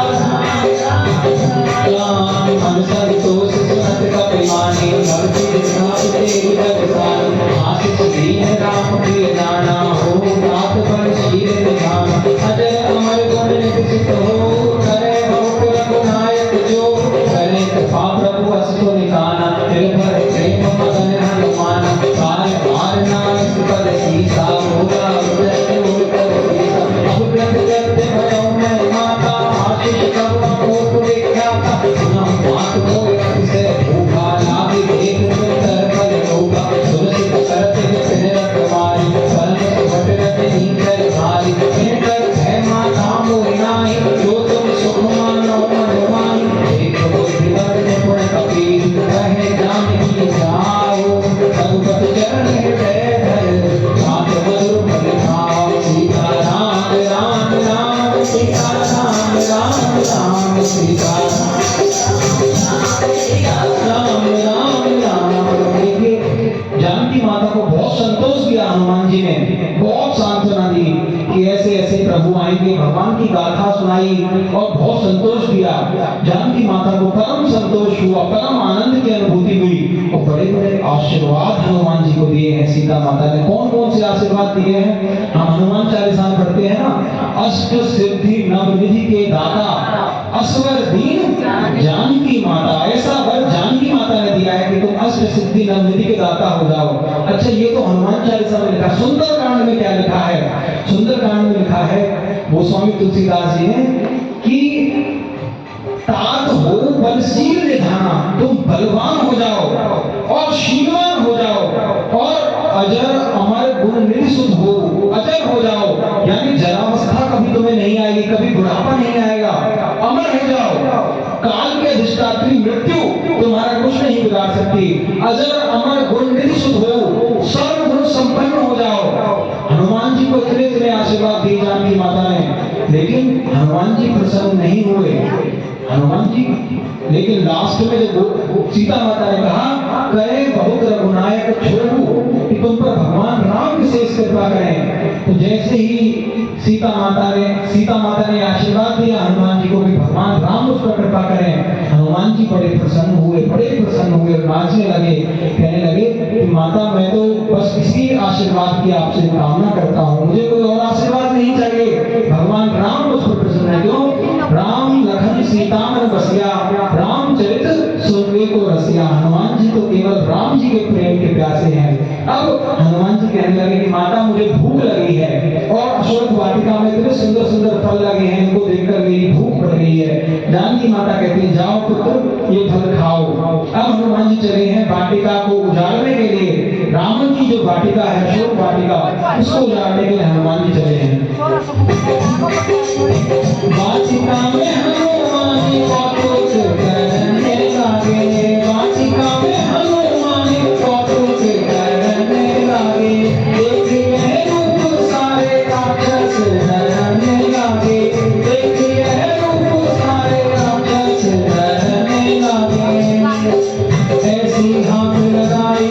राम मन संतोष सुनत कपिमानी भक्ति स्थापिते जगसानी आशिष दीन राम के जाना हो तात पर शील निधान अजय अमर गुण निकसित हो करे बहु रघुनायक जो करे कृपा प्रभु अस्तु निकाना निर्भर प्रेम मगन हनुमान काल मार नायक पद सीता होगा उदय उड़कर सीता अब व्रत करते भयो मैं माता आशीष कब अमोघ विख्याता सुना मात मोय से भूखा लाभ देख सुंदर फल होगा तुलसी करते फिर रखवारी परम सुभट रति नीकर भारी इनकर है माता मोहि नाहि जो तुम सुख मानो मनमानी एक बुद्धि वर्ग गुण कपीर कहे जानकी जाओ रघुपति चरण हृदय धर मात मधुर फल खाओ सीता राम राम राम सीता राम राम राम सीता राम राम राम। देखिए जानकी माता को बहुत संतोष दिया हनुमान जी ने, बहुत सांत्वना दी कि ऐसे ऐसे प्रभु आएंगे। भगवान की गाथा सुनाई और बहुत संतोष दिया। जानकी माता को परम संतोष हुआ, परम आनंद की अनुभूति हुई और बड़े बड़े आशीर्वाद हनुमान जी को दिए हैं सीता माता ने। कौन कौन से आशीर्वाद दिए हैं? हम हनुमान चालीसा में पढ़ते हैं ना, अष्ट सिद्धि नवनिधि के दाता, असवर दीन जानकी माता। ऐसा वर जानकी माता ने दिया है कि तुम अष्ट सिद्धि नवनिधि के दाता हो जाओ। अच्छा, ये तो हनुमान चालीसा में लिखा। सुंदरकांड में क्या लिखा है? सुंदरकांड में लिखा है गोस्वामी तुलसीदास जी ने कि तात हो बलशील निधाना, तुम बलवान हो जाओ और शीलवान हो जाओ और अजर अमर गुण निधि हो, अजर हो जाओ, यानी जरावस्था कभी तुम्हें नहीं आएगी, कभी बुढ़ापा नहीं आएगा, अमर हो जाओ। काल के अधिष्ठात्री मृत्यु तुम्हारा कुछ नहीं बिगाड़ सकती। अजर अमर गुण निधि हो, सर्व गुण संपन्न हो जाओ। हनुमान जी को इतने आशीर्वाद दिए जानकी माता ने, लेकिन हनुमान जी प्रसन्न नहीं हुए। हनुमान जी लेकिन लास्ट में जब सीता माता ने कहा करे बहुत रघुनायक छोड़ू कि तुम पर भगवान राम विशेष कृपा करें, तो जैसे ही सीता माता ने आशीर्वाद दिया हनुमान जी को कि भगवान राम उस पर कृपा करें, हनुमान जी बड़े प्रसन्न हुए और नाचने लगे, कहने लगे कि माता मैं तो बस इसी आशीर्वाद की आपसे कामना करता हूँ, मुझे कोई और आशीर्वाद नहीं चाहिए। भगवान राम मुझ पर प्रसन्न है। क्यों? राम लखन सीता मन बसिया, रामचरित सुनवे को रसिया। हनुमान जी तो केवल राम जी के प्रेम के प्यासे हैं। अब हनुमान जी कहने लगे कि माता मुझे भूख लगी है और अशोक वाटिका में इतने सुंदर सुंदर फल लगे हैं, इनको देखकर मेरी भूख बढ़ गई है। जानकी माता कहती है जाओ पुत्र ये फल खाओ। अब हनुमान जी चले हैं वाटिका को उजाड़ने के लिए। रावण की जो वाटिका है अशोक वाटिका, उसको उजाड़ने के लिए हनुमान जी चले हैं। वाटिका में हनुमान कौतुक करने लगे, वाटिका में हनुमान कौतुक करने लगे, देखिए रूप सारे राक्षस डरने लगे, देखिए रूप सारे राक्षस डरने लगे। ऐसी हाथ लगाई,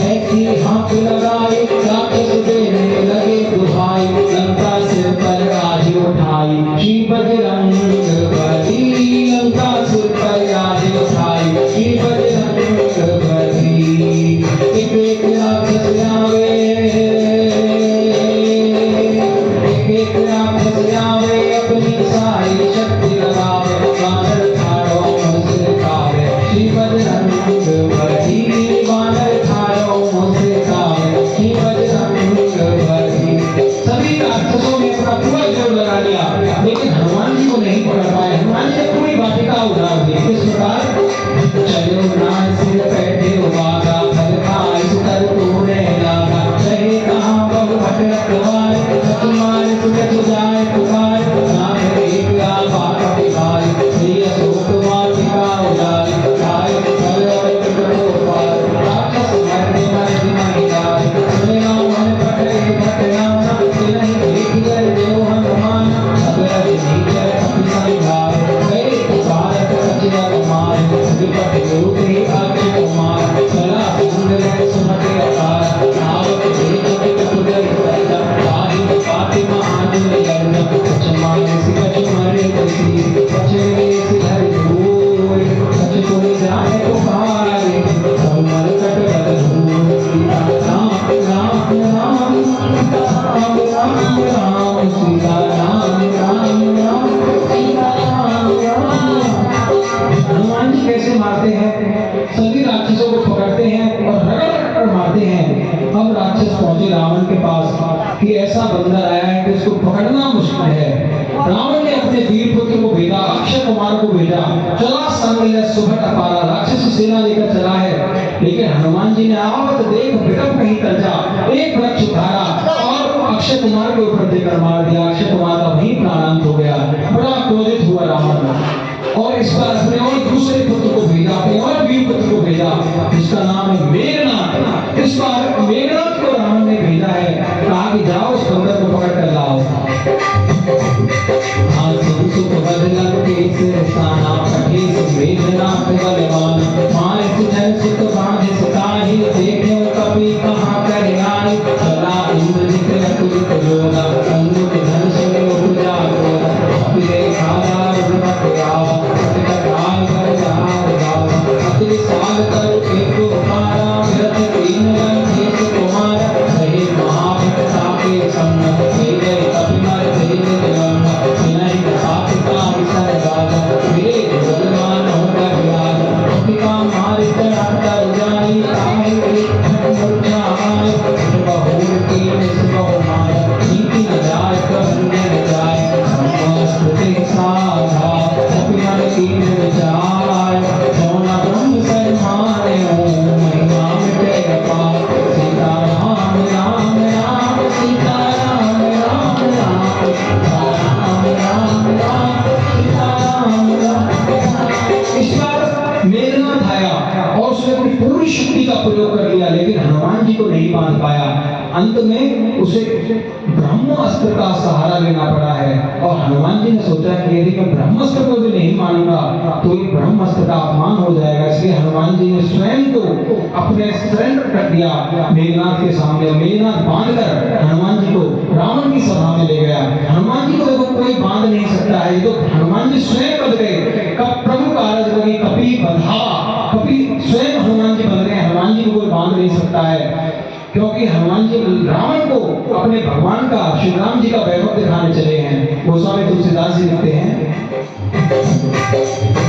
ऐसी हाथ लगाई, राक्षस देने लगे दुहाई, लंका सिर पर आज उठाई, श्री बजरंग बली, लंका सिर पर आज उठाई, श्री बजरंग बली। एक एक राक्षस आवे, एक एक राक्षस आवे, अपनी सारी शक्ति लगावे, बानर खाओ मुझसे खावे, श्री बजरंग बली, बानर खाओ मुझसे खावे, श्री बजरंग बली। सभी राक्षसों ने अपना पूरा जोर लगा लिया, लेकिन हनुमान जी को नहीं पकड़ पाए। हनुमान जी ने पूरी वाटिका उजाड़ दी। किस प्रकार? चलो ना सिर बैठे वागा, फल खाए सुतर तोड़ने लगा, कहे कहाँ बहु भट रखवारे, तुम्हारे सुगत जाए पुकार, ना एक बात बिगाड़, ये अशोक वाटिका उजाड़, खाए फल और टुकड़ों पार, राक्षस मरने नहीं जाए, सुने ना मन पकड़े भटनाना, नहीं देख गए देव हनुमान, अगर नीचे अपनी संभाल, गए भारत कचिया कुमार, विपट गुरु के अक्षय कुमार, चला सुंदर सुमटे अकार, आवत देख कुदर पैदा, पाही पाति महान लड़ना, कछ मारे से कछ मरे बसी, कछ मेरे से घर धूल, कछ कोई जाने को पारे, कमर कट बदलूं, सीता राम राम राम, राम राम राम, सीता राम राम राम, सीता राम राम। हनुमान जी कैसे मारते हैं? सभी राक्षसों को पकड़ते हैं और रगड़ कर मारते हैं। अब राक्षस पहुंचे रावण के पास कि ऐसा बंदर आया है कि उसको पकड़ना मुश्किल है। रावण ने अपने वीर पुत्र को भेजा, अक्षय कुमार को भेजा, चला संग सुभट अपारा, राक्षस सेना लेकर चला है। लेकिन हनुमान जी ने आवत देख विकट कहीं तर्जा, एक वृक्ष उठाया और अक्षय कुमार के ऊपर देकर मार दिया। अक्षय कुमार का वहीं प्राणांत हो गया। बड़ा क्रोधित हुआ रावण और इस बार अपने और दूसरे पुत्र को भेजा, अपने और वीर पुत्र को भेजा, जिसका नाम है मेघनाथ। इस बार मेघनाथ को रावण ने भेजा है, कहा कि जाओ उस बंदर को पकड़ कर लाओ। सुख बदलन के स्थाना कठे मेघनाथ बलवान, मारे सुधर सुख बांधे सुताही, देखे कपि कहाँ करे आई, चला इंद्रजित अतुलित योगा, अंगुट धन सुने उपजा गोरा, अपने खाया रुमत गावा, काल कर जहार गावा, कर एक उतारा विरत दीन रंगेश कुमार रहे महाभक्ता के संग ले गए कपिमर तेज गंग विनय पाप का विसर गाल मेरे बलवान होगा विराज पिता मारे कर जाई ताहि मूर्छा आए बहुर की निस्बह मार नीति न जाय प्रबंध न जाय समस्तुते साधा कपिमर की विचार जौना ब्रह्म सन्माने महिमा मिटे अपार सीता राम राम राम सीता राम राम राम राम राम राम सीता राम राम। इस बार मेघनाथ आया और उसने अपनी पूरी शक्ति का प्रयोग कर लिया, लेकिन हनुमान जी को नहीं बांध पाया। अंत में उसे ब्रह्मास्त्र का सहारा लेना पड़ा है। और हनुमान जी ने सोचा कि यदि मैं ब्रह्मास्त्र को भी नहीं मानूंगा तो ये ब्रह्मास्त्र का अपमान हो जाएगा, इसलिए हनुमान जी ने स्वयं को अपने सरेंडर कर दिया मेघनाथ के सामने। मेघनाथ बांधकर हनुमान जी को रावण की सभा में ले गया। हनुमान जी को देखो कोई बांध नहीं सकता है, ये तो हनुमान जी स्वयं बंध गए। प्रभु कारज लगी कपि बंधावा, कपि स्वयं हनुमान जी बन गए। हनुमान जी को कोई बांध नहीं सकता है, क्योंकि हनुमान जी रावण को अपने भगवान का श्री राम जी का वैभव दिखाने चले हैं। गोस्वामी तुलसीदास जी लिखते हैं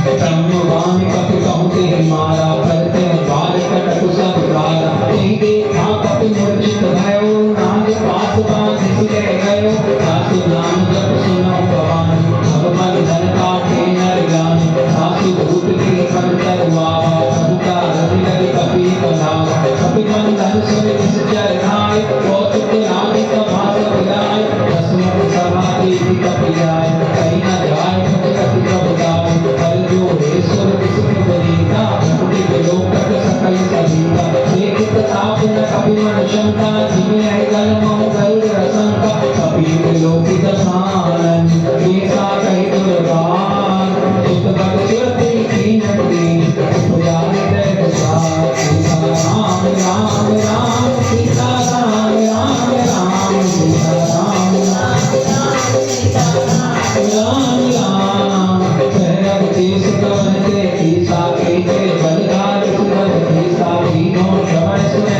ब्रह्मवान कपि कहते हैं मारा करते बाल कटक सब द्वारा नहीं देखा कपि मूर्छित भयो नाग पास बांध ले गयो सासु नाम जप सुनो भगवान भगवान धन काटे नर ज्ञान सासु भूत के पर तरुआवा सबका रवि लग कपि बंधावा कपि बंधन सुन किस चरणाय कौतुक नाग सभा सब गाय दसमुख सभा देवी कपि आय कहीं न जाय कपि कपि गाय कर जो ईश्वर विष्णु बनीता प्रकृति के लोकक सकल सभीता एक प्रताप न कपि मन शंका जिमे है गल मोह गरुड़ रसंका कपि के लोक दशानन ऐसा कहि दुर्गान सुत भग सुरति कीन कीन उपजान दे बसार सीता राम राम राम सीता राम राम राम सीता राम राम सीता राम राम सहरग देश कवन ते ईसा के बलधार सुरभ ईसा कीनो श्रवण सुने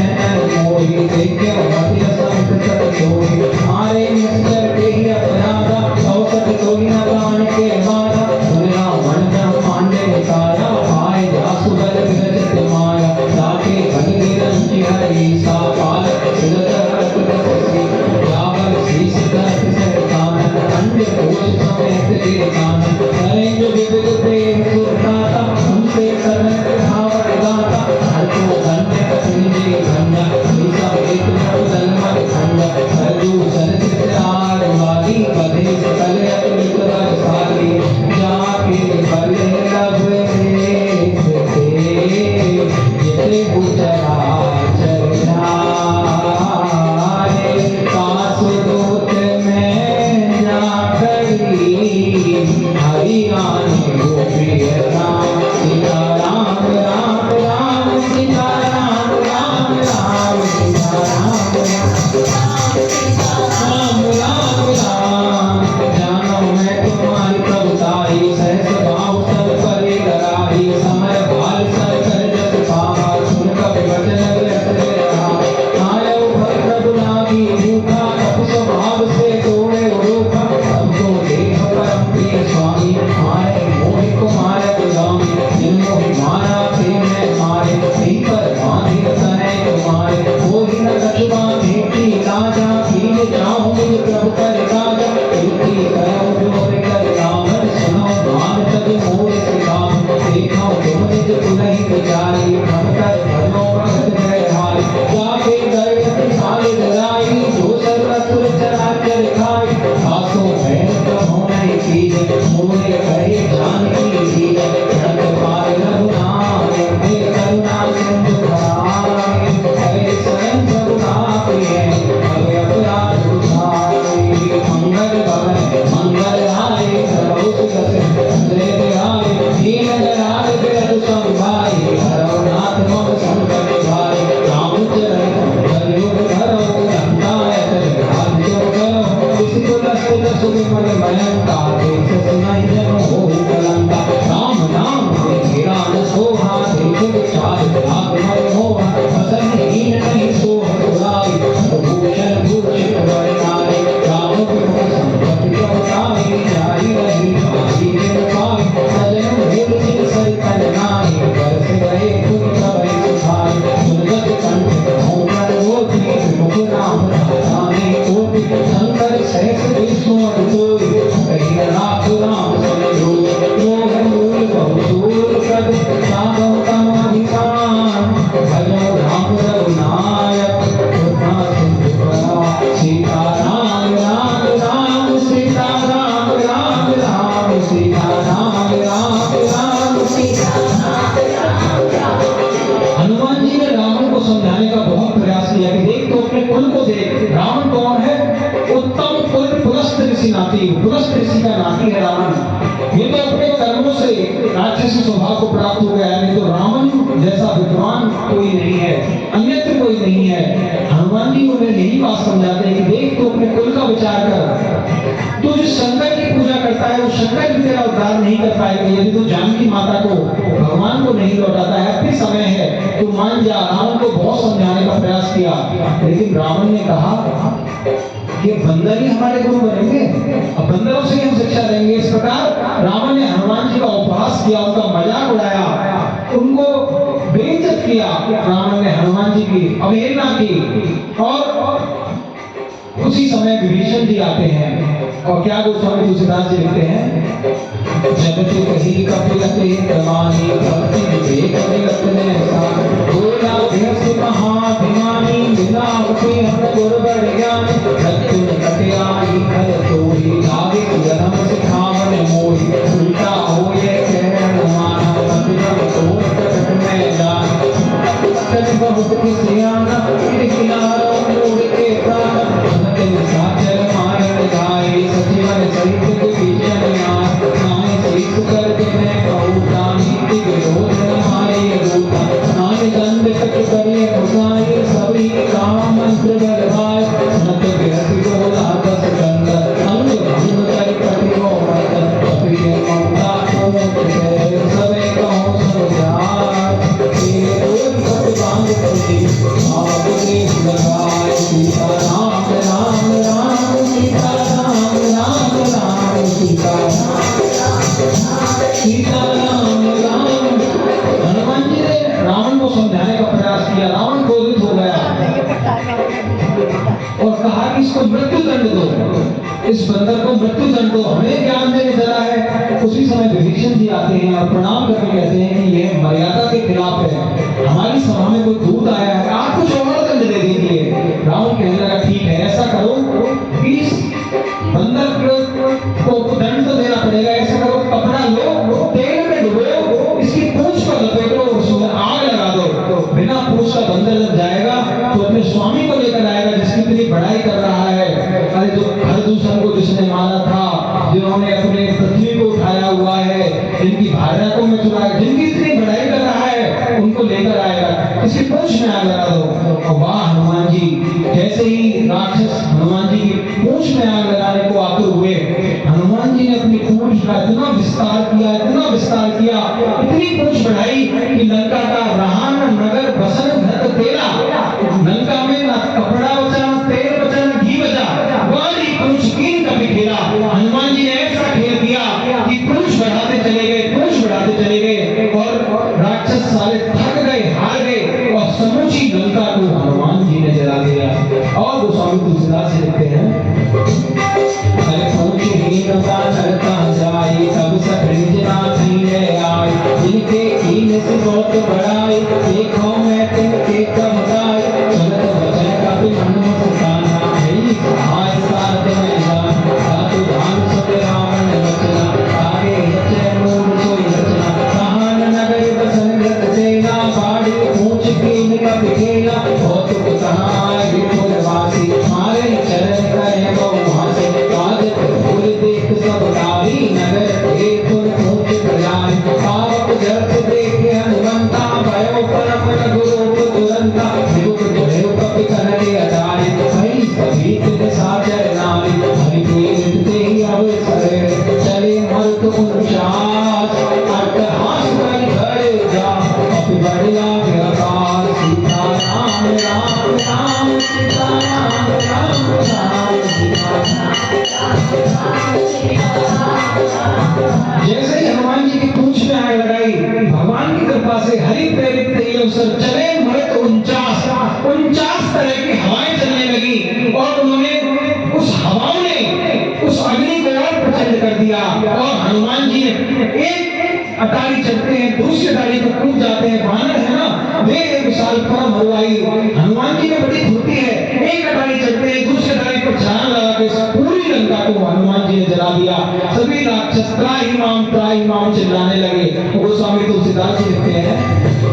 मोहि देखे मध्य संत सत सोहि मारे निश्चर के ही अपराधा औसत कोई न प्राण के मारा सुना मन ब्रह्मांड निकारा आए जासु बल विरचित माया ताके बन गिरंचि हरि सा पालक सिरत हरत दसी जावर शीस दर्द से कानन अंड कोश समेत गिर कानन करे जो विविध प्रेम सुरताता उनसे करन भावर गाता हर को धन्य कठिन धन्य ईसा एक दल मत खंड सरजू सरज त्यार वाली बधे सकल अतुलित वर साली जाके बले लब से जिते गुजरा चरनाए कासुदूत में जा करी हरियाणी गोपी राम सीता राम राम राम सीता राम राम राम सीता राम राम राम राम जानो मैं तुम्हारी प्रभुताई सहस भाव सब परे कराई समय भाल सब कर जस पावा सुन की पुनः इसी का नाती है रावण। ये तो अपने कर्मों से राक्षसी स्वभाव को प्राप्त हो गया है, नहीं तो रावण जैसा विद्वान कोई नहीं है, अन्यत्र कोई नहीं है। हनुमान जी उन्हें यही बात समझाते हैं कि देख, तू अपने कुल का विचार कर, तू जिस शंकर की पूजा करता है वो शंकर भी तेरा उद्धार नहीं कर पाएगा यदि तू जानकी माता को, भगवान को नहीं लौटाता है। अब भी समय है, तू मान जा। रावण को बहुत समझाने का प्रयास किया, लेकिन रावण ने कहा कि बंदर ही हमारे गुरु बनेंगे, अब बंदरों से ही हम शिक्षा लेंगे। इस प्रकार रावण ने हनुमान जी का उपहास किया, उनका मजाक उड़ाया, उनको बेइज्जत किया। रावण ने हनुमान जी की अवहेलना की। और उसी समय विभीषण जी आते हैं और क्या गोस्वामी तुलसीदास जी लिखते हैं, जब तू कही कपिलते प्रमाणी भक्ति विवेक विरतने बोला व्यस्त महाभिमानी बिना उठे हम गुरबर ज्ञान रत्न कटियाई खल तोही लागे जन्म सिखावन मोही उल्टा हो ये कह हनुमान मंदिर तो प्रकट में जान तन बहुत किसियाना किनारो मोड़ के प्राण तन साचर मारन गाए सजीवन सहित विभीषण यार नाय सीख कर के मैं कहूता नीति विरोध हमारे रूता नाय दंड कट करिए मुसाए सभी काम मंत्र बलवाए नत विरति बोला दस कंद अंग भंग कर कटियो मत कपिले ममता को सबे कहो समझार तेरे रोज कट बांध पड़ी आप देख लगाए सीता राम राम राम सीता राम राम राम सीता सीता राम राम। हनुमान जी ने रावण को समझाने का प्रयास किया, रावण क्रोधित हो गया और कहा कि इसको मृत्यु दंड दो, इस बंदर को मृत्यु दंड दो, हमें ज्ञान देने चला है। उसी समय विभीषण जी आते हैं और प्रणाम करके कहते हैं कि यह मर्यादा के खिलाफ है, हमारी सभा में कोई दूत आया है, आप कुछ और दंड दे दीजिए। रावण कहने लगा ठीक है, ऐसा करो कि इस बंदर को दंड तो देना पड़ेगा, ऐसा करो कपड़ा लो, तेल में डुबो, इसकी पूंछ पर लपेटो, उसमें आग लगा दो, बिना पूंछ का बंदर जब जाएगा तो अपने स्वामी को लेकर आएगा जिसकी इतनी बड़ाई कर रहा है। अरे जो हरदूषण को जिसने मारा था, जिन्होंने अपने पृथ्वी को उठाया हुआ है, जिनकी भार्या को में चुराया, जिनकी इतनी बड़ाई कर रहा है, उनको लेकर आएगा, इसकी पूंछ में आग लगा दो। वाह हनुमान जी, जैसे ही राक्षस हनुमान जी की पूंछ में आग लगाने को आतुर हुए, हनुमान जी ने अपनी पूंछ का इतना विस्तार किया, इतना विस्तार किया, इतनी पूंछ बढ़ाई कि लंका का रहान नगर बसन घर तेरा, लंका में ना कपड़ा बचा, ना तेल बचा, ना घी बचा, बड़ी पूंछ कीन कभी खेला। हनुमान जी ने ऐसा खेल दिया कि पूंछ बढ़ाते चले गए, पूंछ बढ़ाते चले गए और राक्षस सारे थक गए, हार गए और समूची लंका को हनुमान जी ने जला दिया। और गोस्वामी तुलसीदास जी लिखते हैं, अरे पूंछ हीनता करता जाए तब सकृजना छीने आए, जिनके कीन से बहुत बड़ाई देखो मैं तिनके कमदाई, चलत बचन कपि हनुमत कान्हा भई सहाय सारथ में जान, सातु धाम सब रावण बचना आगे रचे मूल सोई रचना, कहान नगर बसन रत सेना बाड़ी पूंछ कीन कपि खेला, बहुत कहाय विपुल वासी मारे चरण करे बहु हासे, काज फूल देख सब कारी नगर के पुर पूंछ बजाय, पावक जरत देखे हनुमंता भयो परम रघुरूप तुरंता, विमुख जो कपि कहने अजाय भई सभी तिन साजर नारी, हरि प्रेरित ही अवसर चले मरुत उन्चास, अट्टहास कर घर जा कपि बढ़िया व्यापार, सीता राम राम राम सीता राम राम राम सीता राम। जैसे ही हनुमान जी की पूंछ में आग लगाई, भगवान की कृपा से हरि प्रेरित थे अवसर चले मृत 49 तरह की हवाएं चलने लगी और उन्होंने उस हवाओं ने उस अग्नि को और प्रचंड कर दिया और हनुमान जी ने एक अटारी चलते हैं, दूसरी अटारी पर कूद जाते हैं, वानर है ना, वे एक विशाल परम हलवाई, हनुमान जी में बड़ी फुर्ती है, एक अटारी चलते हैं, दूसरी अटारी पर छलांग लगा के पूरी लंका को हनुमान जी ने जला दिया। सभी राक्षस त्राहि माम चिल्लाने लगे। गोस्वामी तुलसीदास जी लिखते हैं,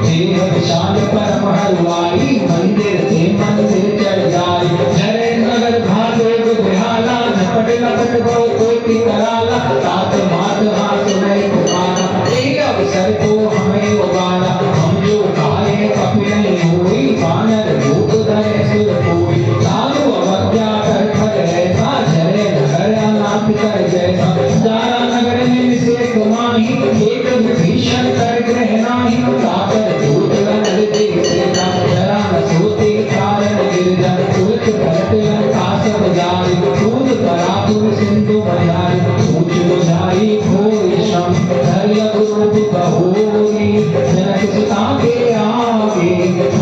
देह विशाल परम हलवाई मंदिर से मंदिर चढ़ जाए, जरे नगर भादोग बिहाला झपट लपट बहु कोई की कराला, तात मात हाथ में पुकारा, एक अवसर को हमें उबारा, हम जो काहे कपि नहीं हुई, वानर रूप धरे सुर कोई, साधु अवज्ञा कर फल ऐसा, जय नगर अनाथ कर जैसा, जारा नगर में मिसे कुमारी, एक विभीषण कर ग्रह नाही, तापर दूत गणल देसे जा, जरा न सोते कारण गिरजा, तुरत पलट लंका सब जाए, दूध परापुर सिंधु बजाए, ऊंच बुझाई घोर श्रम, धर लघु रूप कहोरी, जनक सुता के आगे,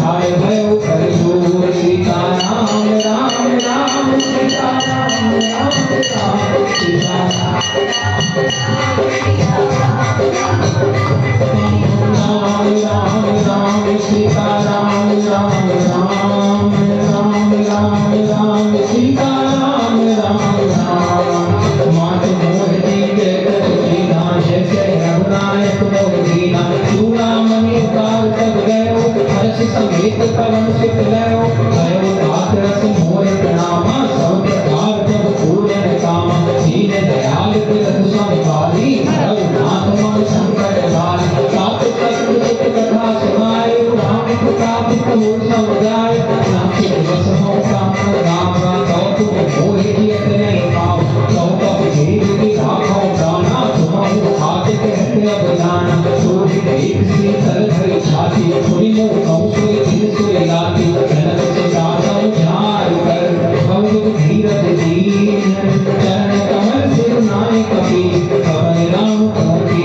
आए भयो कर जोर, सीता राम राम राम, सीता राम राम राम, सीता राम राम राम, सीता राम राम राम, राम राम राम, सीता राम राम राम, मात मोहिनी के कर दीना, जैसे रघुनायक मोह दीना, चूड़ामणि उतार तब गयो, हर्ष समेत पवन सुत लयो, भयो तात रस मोर प्रणामा, सब प्रकार तब पूर्ण कामा, दीन दयाल तिलक समकाली, रघुनाथ मन संकट हारी, तात तत्व दुख कथा सुनाए, राम प्रताप मोर समुदाय, नाथ बस हो काम राम का, तुम मोहि जियत नहीं पाओ, तो कब जीव की राखो प्राणा, तुम हाथ कहते अब जाना, सोहि देख शीतल धरि छाती, सुनि मोह कहु सोई दिन सोई लाती, जनक सीता समझार कर, बहु धीरज दीन, चरण कमल सिर नाय कपि, पवन राम कहती,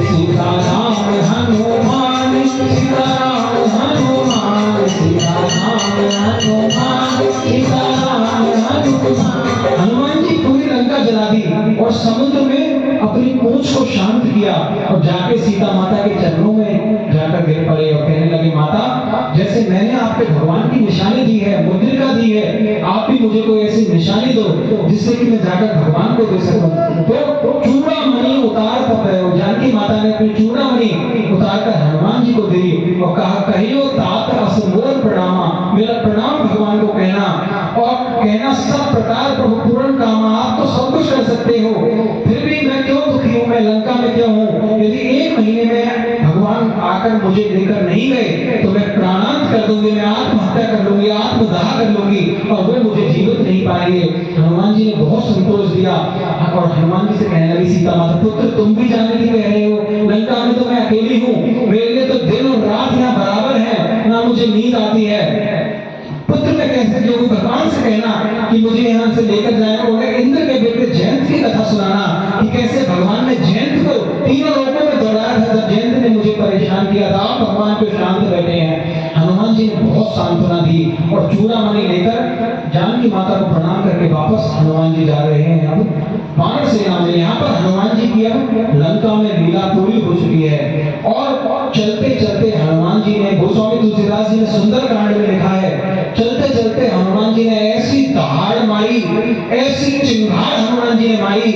सीता राम हनुमान, सीता राम हनुमान, सीता राम हनुमान, सीता राम हनुमान। हनुमान जी पूरी लंका जला दी और समुद्र में अपनी पूंछ को शांत किया और जाके सीता माता के चरणों में जाकर गिर पड़े और कहने लगे, माता जैसे मैंने आपके भगवान की निशानी दी है, मुद्रिका दी है, आप भी मुझे कोई ऐसी निशानी दो जिससे कि मैं जाकर भगवान को दे सकूं। तो चूड़ामणि उतार तब जानकी माता ने अपनी चूड़ामणि उतार कर हनुमान जी को दी और कहा, कहियो तात असमोर प्रणामा, मेरा प्रणाम भगवान को कहना और कहना सब प्रकार प्रभु पूर्ण कामा, आप तो सब कुछ कर सकते हो, फिर भी मैं क्यों दुखी हूँ, मैं लंका में क्यों हूँ, यदि 1 महीने में भगवान आकर मुझे लेकर नहीं गए तो मैं प्राणांत कर दूंगी, मैं आत्महत्या कर लूंगी, आत्मदाह कर लूंगी और वे मुझे जीवित नहीं पाएंगे। हनुमान जी ने बहुत संतोष दिया और हनुमान जी से कहने लगी सीता माता, पुत्र तुम भी जाने की कह रहे हो, लंका में तो मैं अकेली हूँ, मेरे लिए तो दिन और रात यहाँ बराबर है, ना मुझे नींद आती है, पुत्र में कैसे जो भगवान से कहना कि मुझे यहाँ से लेकर जाए, और इंद्र के बेटे जयंत की कथा सुनाना कि कैसे भगवान ने जयंत को तीनों लोगों में दौड़ाया था, जब जयंत ने मुझे परेशान किया था, आप भगवान को शांत बैठे हैं। हनुमान जी ने बहुत सांत्वना दी और चूड़ामणि लेकर जानकी माता को प्रणाम करके वापस हनुमान जी जा रहे हैं। अब वानर सेना में यहाँ पर हनुमान जी की अब लंका में लीला पूरी हो चुकी है और चलते चलते हनुमान जी ने, गोस्वामी तुलसीदास जी ने सुंदर कांड में लिखा है, चलते चलते हनुमान जी ने ऐसी दहाड़ मारी, ऐसी चिंगार हनुमान जी ने मारी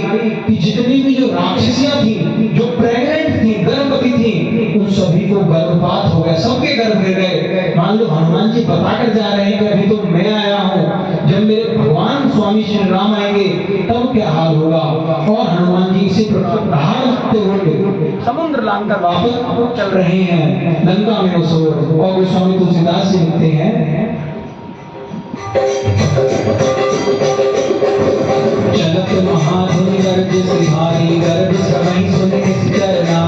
कि जितनी भी जो राक्षसियां थी, जो प्रेग्नेंट थी, गर्भवती थी, उन सभी को गर्भपात हो गया, सबके गर्भ गिर गए। मान लो हनुमान जी बताकर जा रहे हैं कि अभी तो मैं आया हूँ, जब मेरे भगवान स्वामी श्री राम आएंगे तब क्या हाल होगा। और हनुमान जी इसी प्रकार दहाड़ मारते हुए समुद्र लांघकर वापस चल रहे हैं लंका में। और गोस्वामी तुलसीदास